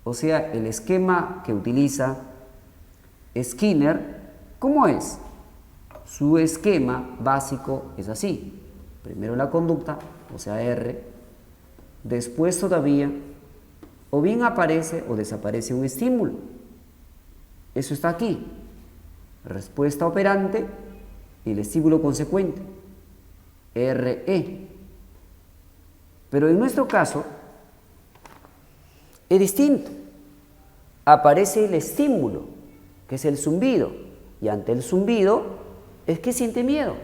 O sea, el esquema que utiliza Skinner, ¿cómo es? Su esquema básico es así. Primero la conducta, o sea R, después todavía, o bien aparece o desaparece un estímulo. Eso está aquí. Respuesta operante y el estímulo consecuente. RE. Pero en nuestro caso es distinto. Aparece el estímulo, que es el zumbido, y ante el zumbido es que siente miedo.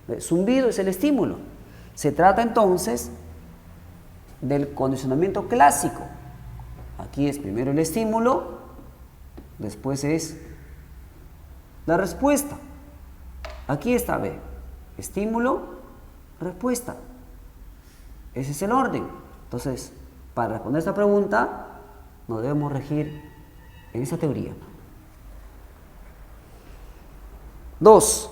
El zumbido es el estímulo. Se trata entonces del condicionamiento clásico. Aquí es primero el estímulo, después es la respuesta. Aquí está B, estímulo, respuesta. Ese es el orden. Entonces, para responder esta pregunta, nos debemos regir en esa teoría. 2.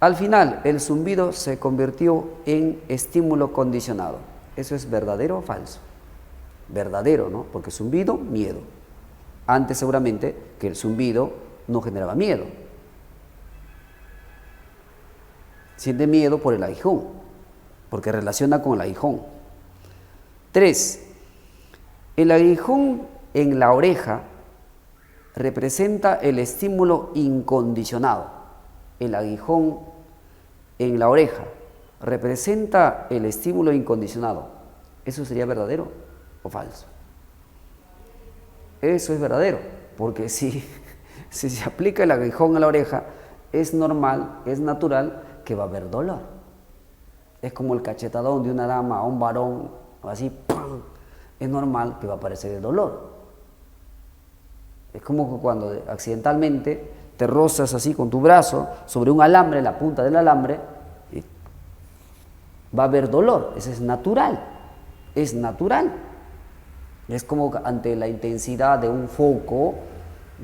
Al final, el zumbido se convirtió en estímulo condicionado. ¿Eso es verdadero o falso? Verdadero, ¿no? Porque zumbido, miedo. Antes seguramente que el zumbido no generaba miedo. Siente miedo por el aguijón, porque relaciona con el aguijón. 3. El aguijón en la oreja representa el estímulo incondicionado. El aguijón en la oreja representa el estímulo incondicionado. ¿Eso sería verdadero o falso? Eso es verdadero, porque si se aplica el aguijón a la oreja, es normal, es natural que va a haber dolor. Es como el cachetadón de una dama a un varón, así, ¡pam! Es normal que va a aparecer el dolor. Es como que cuando accidentalmente te rozas así con tu brazo sobre un alambre, la punta del alambre, va a haber dolor. Eso es natural. Es natural. Es como ante la intensidad de un foco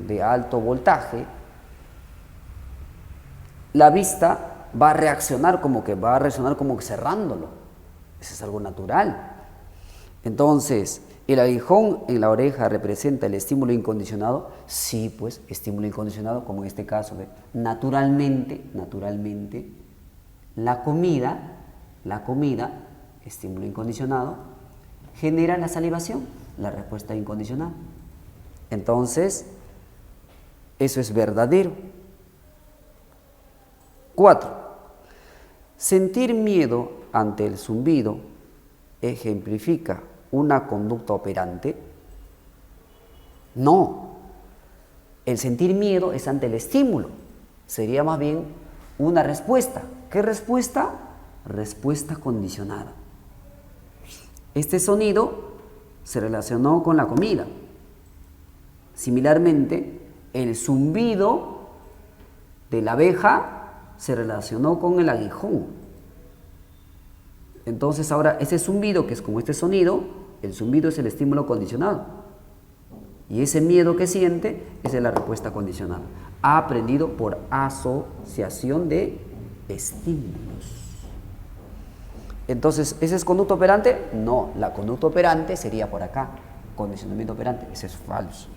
de alto voltaje, la vista va a reaccionar como que cerrándolo. Eso es algo natural. Entonces, ¿el aguijón en la oreja representa el estímulo incondicionado? Sí, pues, estímulo incondicionado, como en este caso, naturalmente, la comida, estímulo incondicionado, genera la salivación, la respuesta incondicional. Entonces, eso es verdadero. 4. Sentir miedo ante el zumbido ejemplifica una conducta operante. No. El sentir miedo es ante el estímulo. Sería más bien una respuesta. ¿Qué respuesta? Respuesta condicionada. Este sonido se relacionó con la comida. Similarmente, el zumbido de la abeja se relacionó con el aguijón. Entonces ahora ese zumbido, que es como este sonido, el zumbido es el estímulo condicionado. Y ese miedo que siente es la respuesta condicionada. Ha aprendido por asociación de estímulos. Entonces, ¿ese es conducta operante? No, la conducta operante sería por acá, condicionamiento operante, ese es falso.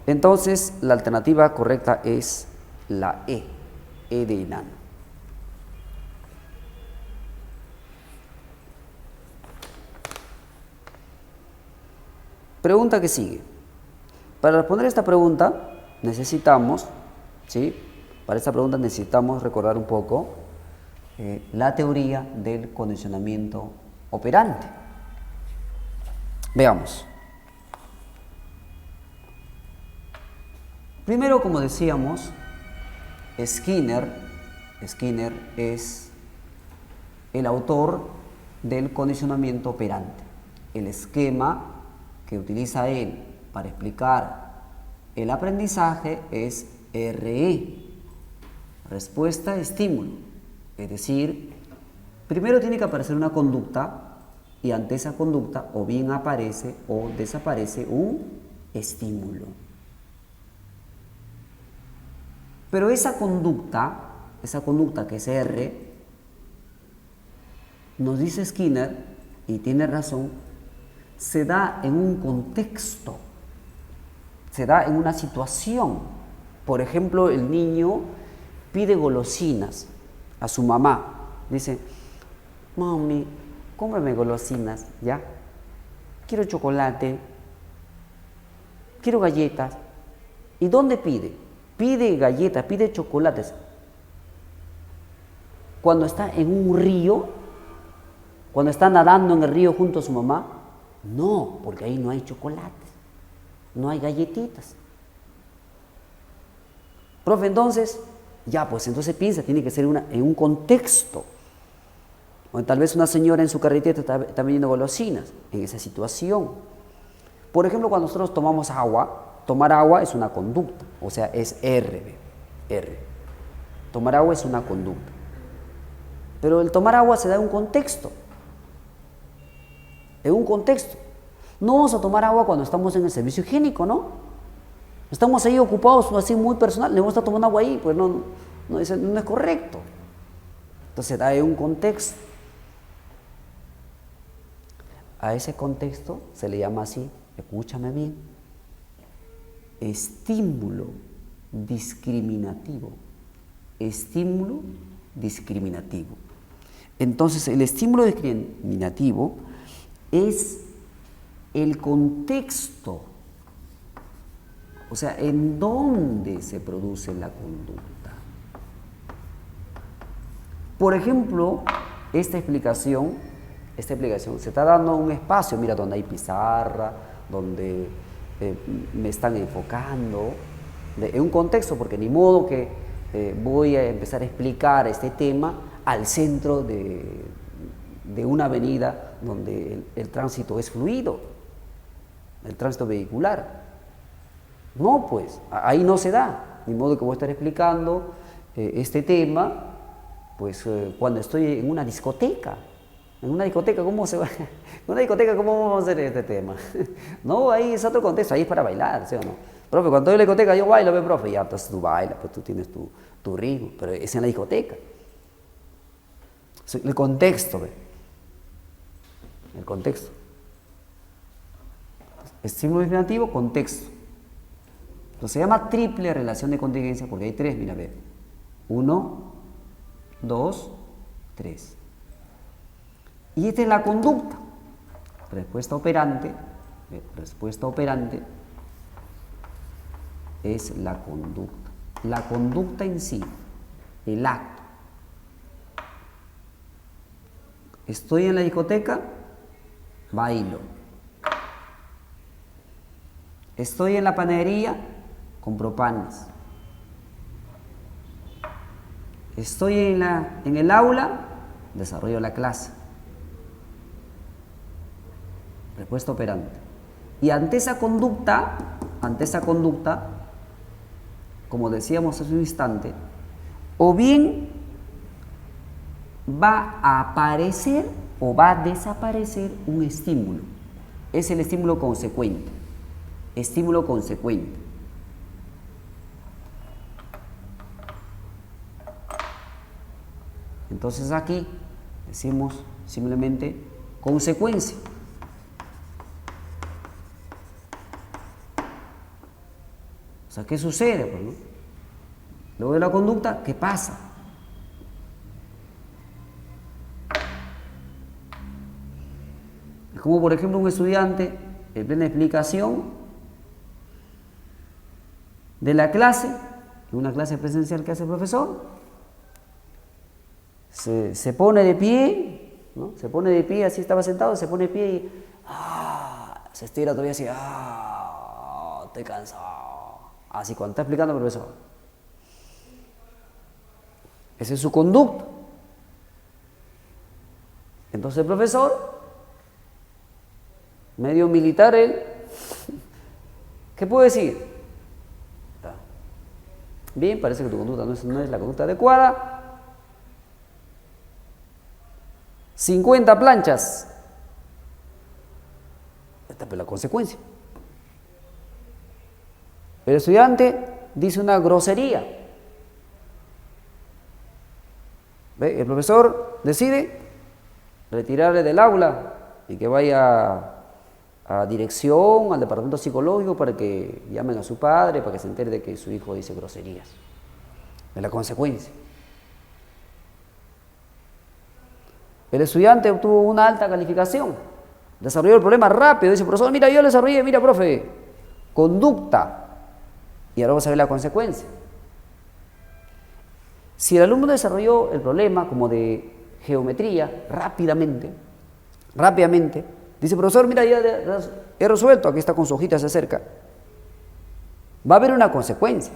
Entonces, la alternativa correcta es la E de enano. Pregunta que sigue. Para responder esta pregunta necesitamos, Para esta pregunta necesitamos recordar un poco la teoría del condicionamiento operante. Veamos. Primero, como decíamos, Skinner es el autor del condicionamiento operante. El esquema que utiliza él para explicar el aprendizaje es RE, respuesta, estímulo. Es decir, primero tiene que aparecer una conducta y ante esa conducta o bien aparece o desaparece un estímulo. Pero esa conducta que es R, nos dice Skinner, y tiene razón, se da en un contexto, se da en una situación. Por ejemplo, el niño pide golosinas a su mamá. Dice, mami, cómeme golosinas, ¿ya? Quiero chocolate, quiero galletas. ¿Y dónde pide? Pide galletas, pide chocolates. Cuando está en un río Cuando está nadando en el río junto a su mamá, no, porque ahí no hay chocolates, no hay galletitas. Profe, entonces, ya, pues entonces piensa, tiene que ser en un contexto. O tal vez una señora en su carretera está vendiendo golosinas, en esa situación. Por ejemplo, cuando nosotros tomamos agua, tomar agua es una conducta, o sea, es R. Tomar agua es una conducta. Pero el tomar agua se da en un contexto. En un contexto. No vamos a tomar agua cuando estamos en el servicio higiénico, ¿no? Estamos ahí ocupados, así muy personal, le vamos a estar tomando agua ahí, pues no es correcto. Entonces da en un contexto. A ese contexto se le llama así, escúchame bien, estímulo discriminativo. Estímulo discriminativo. Entonces, el estímulo discriminativo es el contexto, o sea, en dónde se produce la conducta. Por ejemplo, esta explicación se está dando un espacio, mira, donde hay pizarra, donde me están enfocando, en un contexto, porque ni modo que voy a empezar a explicar este tema al centro de una avenida donde el tránsito es fluido, el tránsito vehicular. No, pues, ahí no se da, ni modo que voy a estar explicando este tema, pues cuando estoy en una discoteca. En una discoteca, ¿cómo se va? En una discoteca, ¿cómo vamos a hacer este tema? No, ahí es otro contexto, ahí es para bailar, ¿sí o no? Profe, cuando estoy en la discoteca yo bailo, ve, profe, ya, entonces tú bailas, pues tú tienes tu ritmo, pero es en la discoteca. El contexto, ve. El contexto. Estímulo discriminativo, contexto. Entonces se llama triple relación de contingencia porque hay tres, mira, ve. 1, 2, 3. Y esta es la conducta. Respuesta operante es la conducta. La conducta en sí, el acto. Estoy en la discoteca, bailo. Estoy en la panadería, compro panes. Estoy en el aula, desarrollo la clase. Respuesta operante. Y ante esa conducta, como decíamos hace un instante, o bien va a aparecer o va a desaparecer un estímulo. Es el estímulo consecuente. Estímulo consecuente. Entonces aquí decimos simplemente consecuencia. O sea, ¿qué sucede? Pues, ¿no? Luego de la conducta, ¿qué pasa? Es como, por ejemplo, un estudiante en plena explicación de la clase, en una clase presencial que hace el profesor, se pone de pie, ¿no? Se pone de pie, así estaba sentado, se pone de pie y se estira todavía así, estoy cansado. Así cuando está explicando el profesor. Esa es su conducta. Entonces el profesor, medio militar él, ¿qué puede decir? Bien, parece que tu conducta no es la conducta adecuada. 50 planchas. Esta es la consecuencia. El estudiante dice una grosería. ¿Ve? El profesor decide retirarle del aula y que vaya a dirección, al departamento psicológico para que llamen a su padre, para que se entere de que su hijo dice groserías. Es la consecuencia. El estudiante obtuvo una alta calificación, desarrolló el problema rápido, dice, profesor, mira, yo lo desarrollé, mira, profe, conducta. Y ahora vamos a ver la consecuencia. Si el alumno desarrolló el problema como de geometría rápidamente, rápidamente, dice, profesor, mira, ya he resuelto, aquí está con su hojita, se acerca. Va a haber una consecuencia,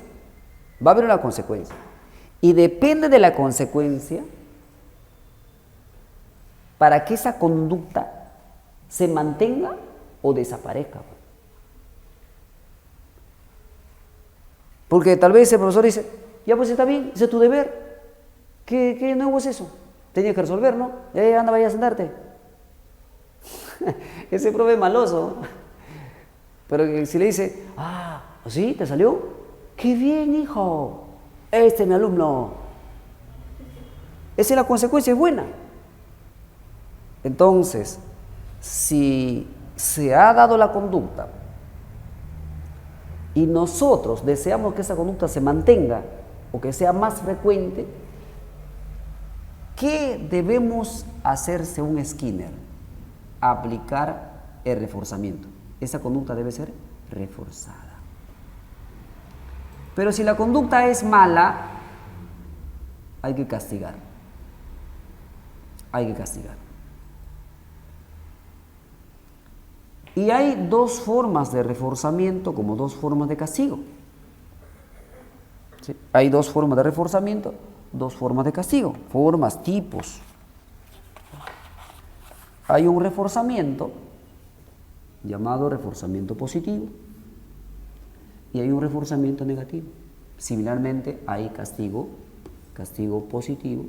va a haber una consecuencia. Y depende de la consecuencia para que esa conducta se mantenga o desaparezca. Porque tal vez el profesor dice, ya pues está bien, ese es tu deber. ¿Qué nuevo es eso? Tenías que resolver, ¿no? Anda, vaya a sentarte. Ese profe es maloso. Pero si le dice, ¿sí? ¿Te salió? ¡Qué bien, hijo! Este es mi alumno. Esa es la consecuencia, es buena. Entonces, si se ha dado la conducta y nosotros deseamos que esa conducta se mantenga o que sea más frecuente, ¿qué debemos hacer según Skinner? Aplicar el reforzamiento. Esa conducta debe ser reforzada. Pero si la conducta es mala, hay que castigar. Hay que castigar. Y hay dos formas de reforzamiento como dos formas de castigo. ¿Sí? Hay dos formas de reforzamiento, dos formas de castigo, formas, tipos. Hay un reforzamiento llamado reforzamiento positivo y hay un reforzamiento negativo. Similarmente hay castigo positivo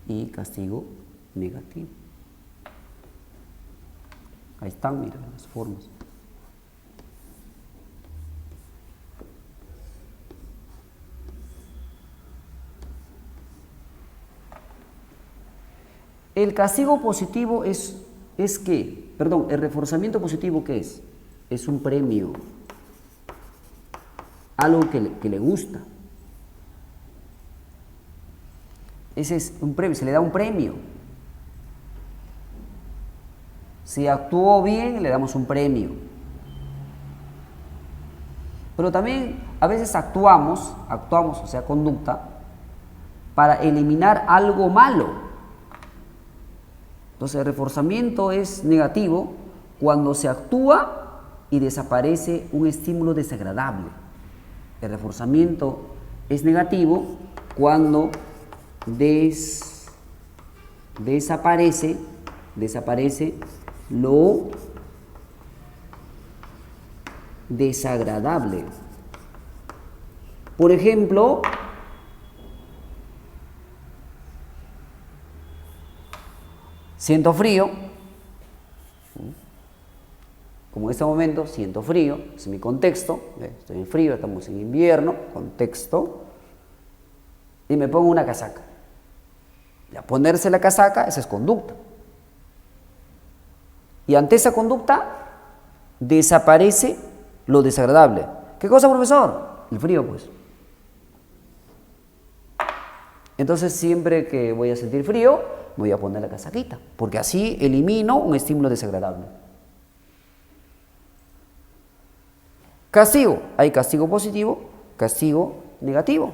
y castigo negativo. Ahí están, mira, las formas. El castigo positivo es ¿qué? Perdón, el reforzamiento positivo, ¿qué es? Es un premio, algo que le gusta. Ese es un premio, se le da un premio. Si actuó bien, le damos un premio. Pero también a veces actuamos, o sea, conducta, para eliminar algo malo. Entonces, el reforzamiento es negativo cuando se actúa y desaparece un estímulo desagradable. El reforzamiento es negativo cuando desaparece lo desagradable. Por ejemplo, siento frío, como en este momento siento frío, es mi contexto, estoy en frío, estamos en invierno, contexto, y me pongo una casaca. Ya, ponerse la casaca, esa es conducta. Y ante esa conducta desaparece lo desagradable. ¿Qué cosa, profesor? El frío, pues. Entonces, siempre que voy a sentir frío, me voy a poner la casaquita, porque así elimino un estímulo desagradable. Castigo. Hay castigo positivo, castigo negativo.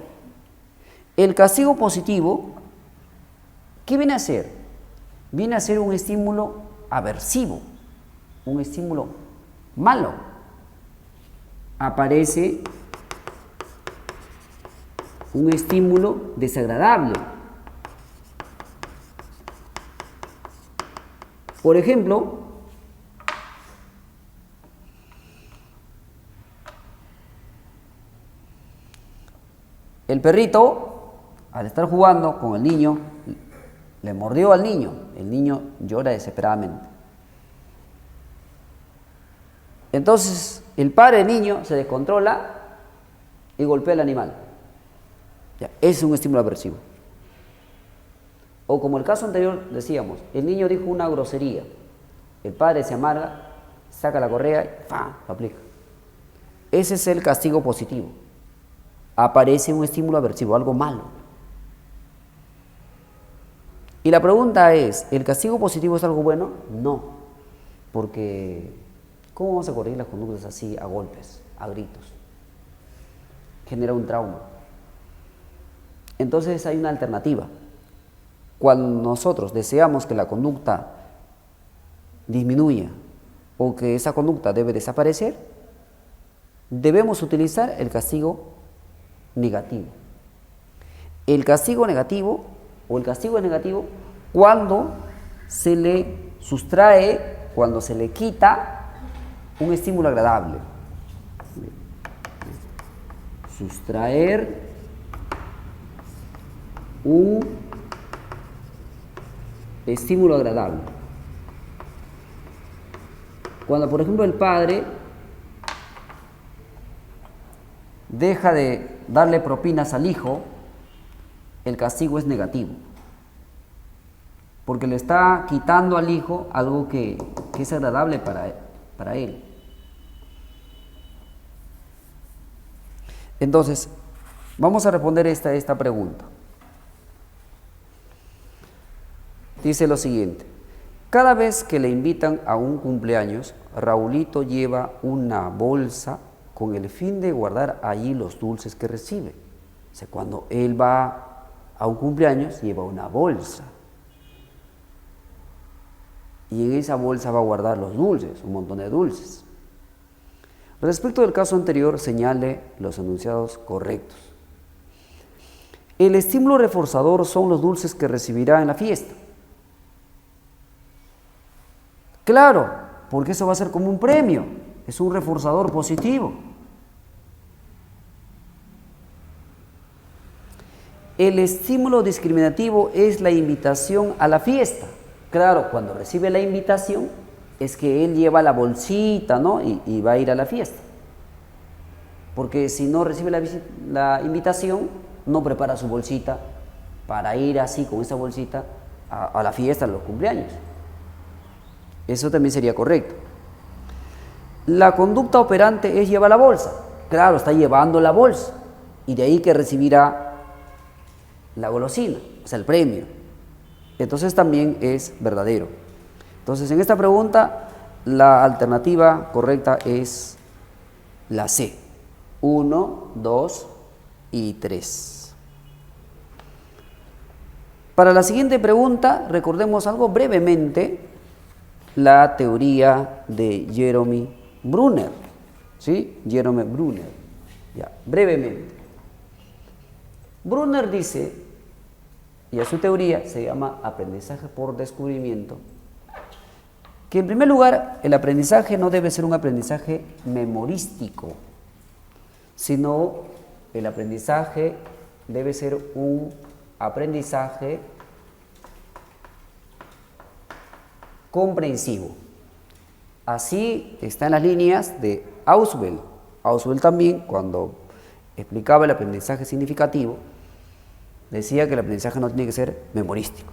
El castigo positivo, ¿qué viene a ser? Viene a ser un estímulo aversivo, un estímulo malo. Aparece un estímulo desagradable. Por ejemplo, el perrito, al estar jugando con el niño, le mordió al niño. El niño llora desesperadamente. Entonces, el padre del niño se descontrola y golpea al animal. Ya, ese es un estímulo aversivo. O como el caso anterior decíamos, el niño dijo una grosería. El padre se amarga, saca la correa y ¡pam!, lo aplica. Ese es el castigo positivo. Aparece un estímulo aversivo, algo malo. Y la pregunta es, ¿el castigo positivo es algo bueno? No, porque ¿cómo vamos a corregir las conductas así a golpes, a gritos? Genera un trauma. Entonces hay una alternativa. Cuando nosotros deseamos que la conducta disminuya o que esa conducta debe desaparecer, debemos utilizar el castigo negativo. El castigo negativo o el castigo es negativo cuando se le sustrae, cuando se le quita un estímulo agradable. Sustraer un estímulo agradable. Cuando, por ejemplo, el padre deja de darle propinas al hijo, el castigo es negativo, porque le está quitando al hijo algo que es agradable para él. Entonces, vamos a responder esta pregunta. Dice lo siguiente: cada vez que le invitan a un cumpleaños, Raulito lleva una bolsa con el fin de guardar allí los dulces que recibe. O sea, cuando él va a un cumpleaños, lleva una bolsa. Y en esa bolsa va a guardar los dulces, un montón de dulces. Respecto del caso anterior, señale los enunciados correctos. El estímulo reforzador son los dulces que recibirá en la fiesta. Claro, porque eso va a ser como un premio, es un reforzador positivo. El estímulo discriminativo es la invitación a la fiesta. Claro, cuando recibe la invitación es que él lleva la bolsita, ¿no? y va a ir a la fiesta. Porque si no recibe la invitación, no prepara su bolsita para ir así con esa bolsita a la fiesta, a los cumpleaños. Eso también sería correcto. La conducta operante es llevar la bolsa. Claro, está llevando la bolsa y de ahí que recibirá la golosina, o sea, el premio. Entonces también es verdadero. Entonces, en esta pregunta, la alternativa correcta es la C. 1, 2 y 3. Para la siguiente pregunta, recordemos algo brevemente, la teoría de Jerome Bruner. ¿Sí? Jerome Bruner. Ya, brevemente. Bruner dice, y a su teoría se llama aprendizaje por descubrimiento, que en primer lugar el aprendizaje no debe ser un aprendizaje memorístico, sino el aprendizaje debe ser un aprendizaje comprensivo. Así está en las líneas de Ausubel. Ausubel también, cuando explicaba el aprendizaje significativo, decía que el aprendizaje no tiene que ser memorístico,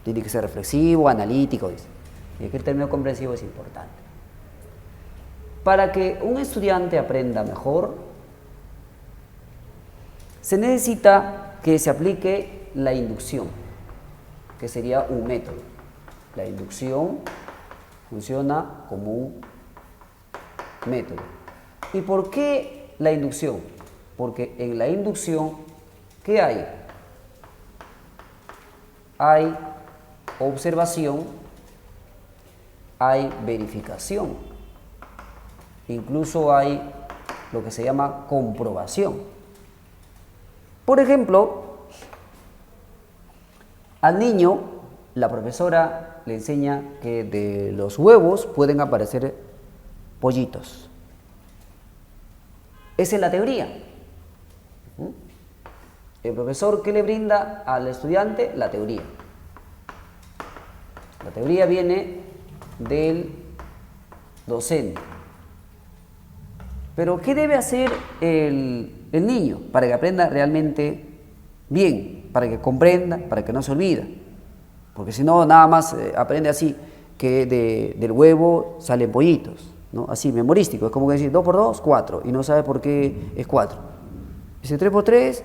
tiene que ser reflexivo, analítico, dice. Y aquí el término comprensivo es importante. Para que un estudiante aprenda mejor, se necesita que se aplique la inducción, que sería un método. La inducción funciona como un método. ¿Y por qué la inducción? Porque en la inducción, ¿qué hay? Hay observación, hay verificación, incluso hay lo que se llama comprobación. Por ejemplo, al niño la profesora le enseña que de los huevos pueden aparecer pollitos. Esa es la teoría. El profesor, ¿qué le brinda al estudiante? La teoría. La teoría viene del docente. Pero ¿qué debe hacer el niño para que aprenda realmente bien, para que comprenda, para que no se olvide? Porque si no, nada más aprende así, que del huevo salen pollitos, ¿no? Así, memorístico, es como que decir 2 por 2, 4, y no sabe por qué es 4. Dice 3 por 3,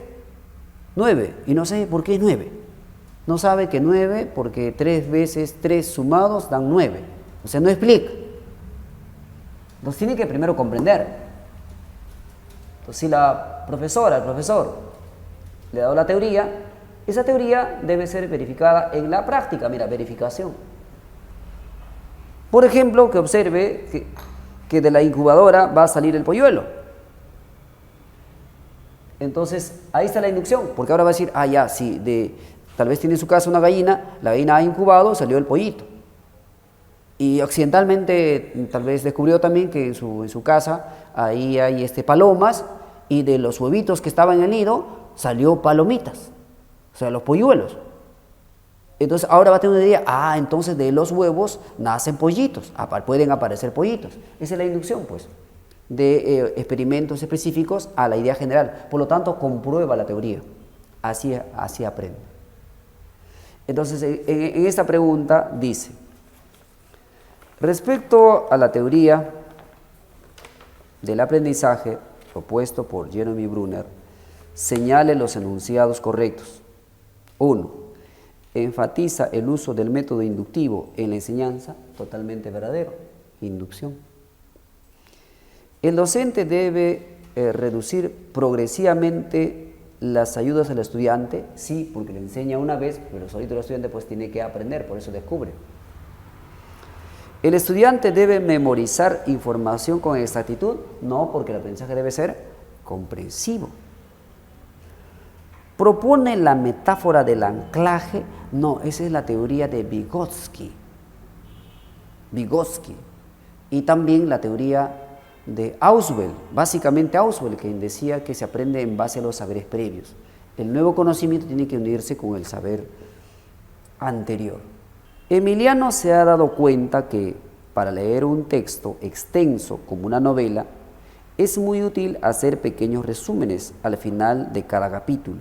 9, y no sabe por qué es 9. No sabe que 9 porque 3 veces 3 sumados dan 9. O sea, no explica. Entonces tiene que primero comprender. Entonces si la profesora, el profesor, le ha dado la teoría, esa teoría debe ser verificada en la práctica. Mira, verificación. Por ejemplo, que observe que de la incubadora va a salir el polluelo. Entonces, ahí está la inducción, porque ahora va a decir, ah, ya, sí, tal vez tiene en su casa una gallina, la gallina ha incubado, salió el pollito. Y accidentalmente tal vez descubrió también que en su casa ahí hay palomas, y de los huevitos que estaban en el nido salió palomitas, o sea, los polluelos. Entonces ahora va a tener una idea, entonces de los huevos nacen pollitos, pueden aparecer pollitos. Esa es la inducción, pues, de experimentos específicos a la idea general. Por lo tanto, comprueba la teoría. Así aprende. Entonces, en esta pregunta dice, respecto a la teoría del aprendizaje propuesto por Jeremy Brunner, señale los enunciados correctos. 1. Enfatiza el uso del método inductivo en la enseñanza, totalmente verdadero, inducción. El docente debe reducir progresivamente las ayudas al estudiante, sí, porque le enseña una vez, pero solito el estudiante pues tiene que aprender, por eso descubre. ¿El estudiante debe memorizar información con exactitud? No, porque el aprendizaje debe ser comprensivo. ¿Propone la metáfora del anclaje? No, esa es la teoría de Vygotsky. Y también la teoría de Ausubel, básicamente Ausubel, quien decía que se aprende en base a los saberes previos. El nuevo conocimiento tiene que unirse con el saber anterior. Emiliano se ha dado cuenta que para leer un texto extenso como una novela, es muy útil hacer pequeños resúmenes al final de cada capítulo.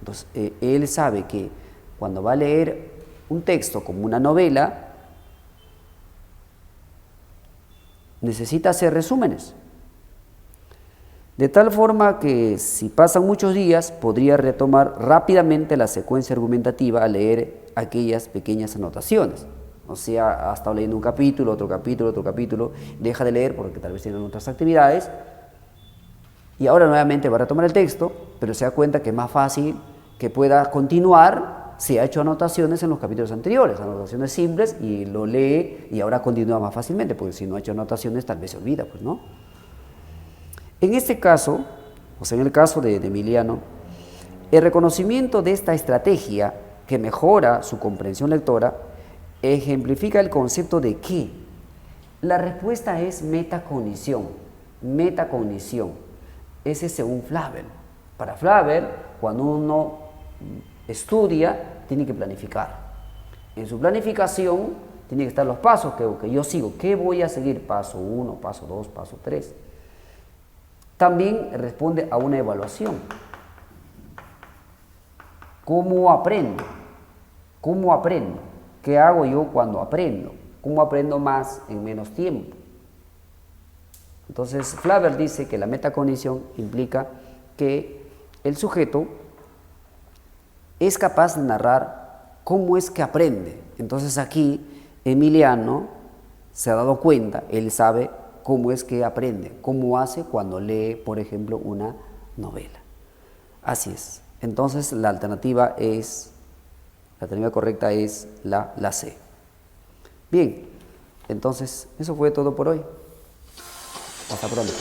Entonces, él sabe que cuando va a leer un texto como una novela, necesita hacer resúmenes. De tal forma que si pasan muchos días, podría retomar rápidamente la secuencia argumentativa al leer aquellas pequeñas anotaciones. O sea, ha estado leyendo un capítulo, otro capítulo, deja de leer porque tal vez tienen otras actividades, y ahora nuevamente va a retomar el texto, pero se da cuenta que es más fácil que pueda continuar si ha hecho anotaciones en los capítulos anteriores, anotaciones simples, y lo lee y ahora continúa más fácilmente, porque si no ha hecho anotaciones tal vez se olvida, pues, ¿no? En este caso, o sea, en el caso de Emiliano, el reconocimiento de esta estrategia que mejora su comprensión lectora ejemplifica el concepto de ¿qué? La respuesta es metacognición. Ese según Flavel. Para Flavel, cuando uno estudia, tiene que planificar. En su planificación tienen que estar los pasos que yo sigo. ¿Qué voy a seguir? Paso 1, paso 2, paso 3. También responde a una evaluación. ¿Cómo aprendo? ¿Qué hago yo cuando aprendo? ¿Cómo aprendo más en menos tiempo? Entonces, Flavel dice que la metacognición implica que el sujeto es capaz de narrar cómo es que aprende. Entonces aquí Emiliano se ha dado cuenta, él sabe cómo es que aprende, cómo hace cuando lee, por ejemplo, una novela. Así es. Entonces la alternativa correcta es la C. Bien, entonces eso fue todo por hoy. Hasta pronto.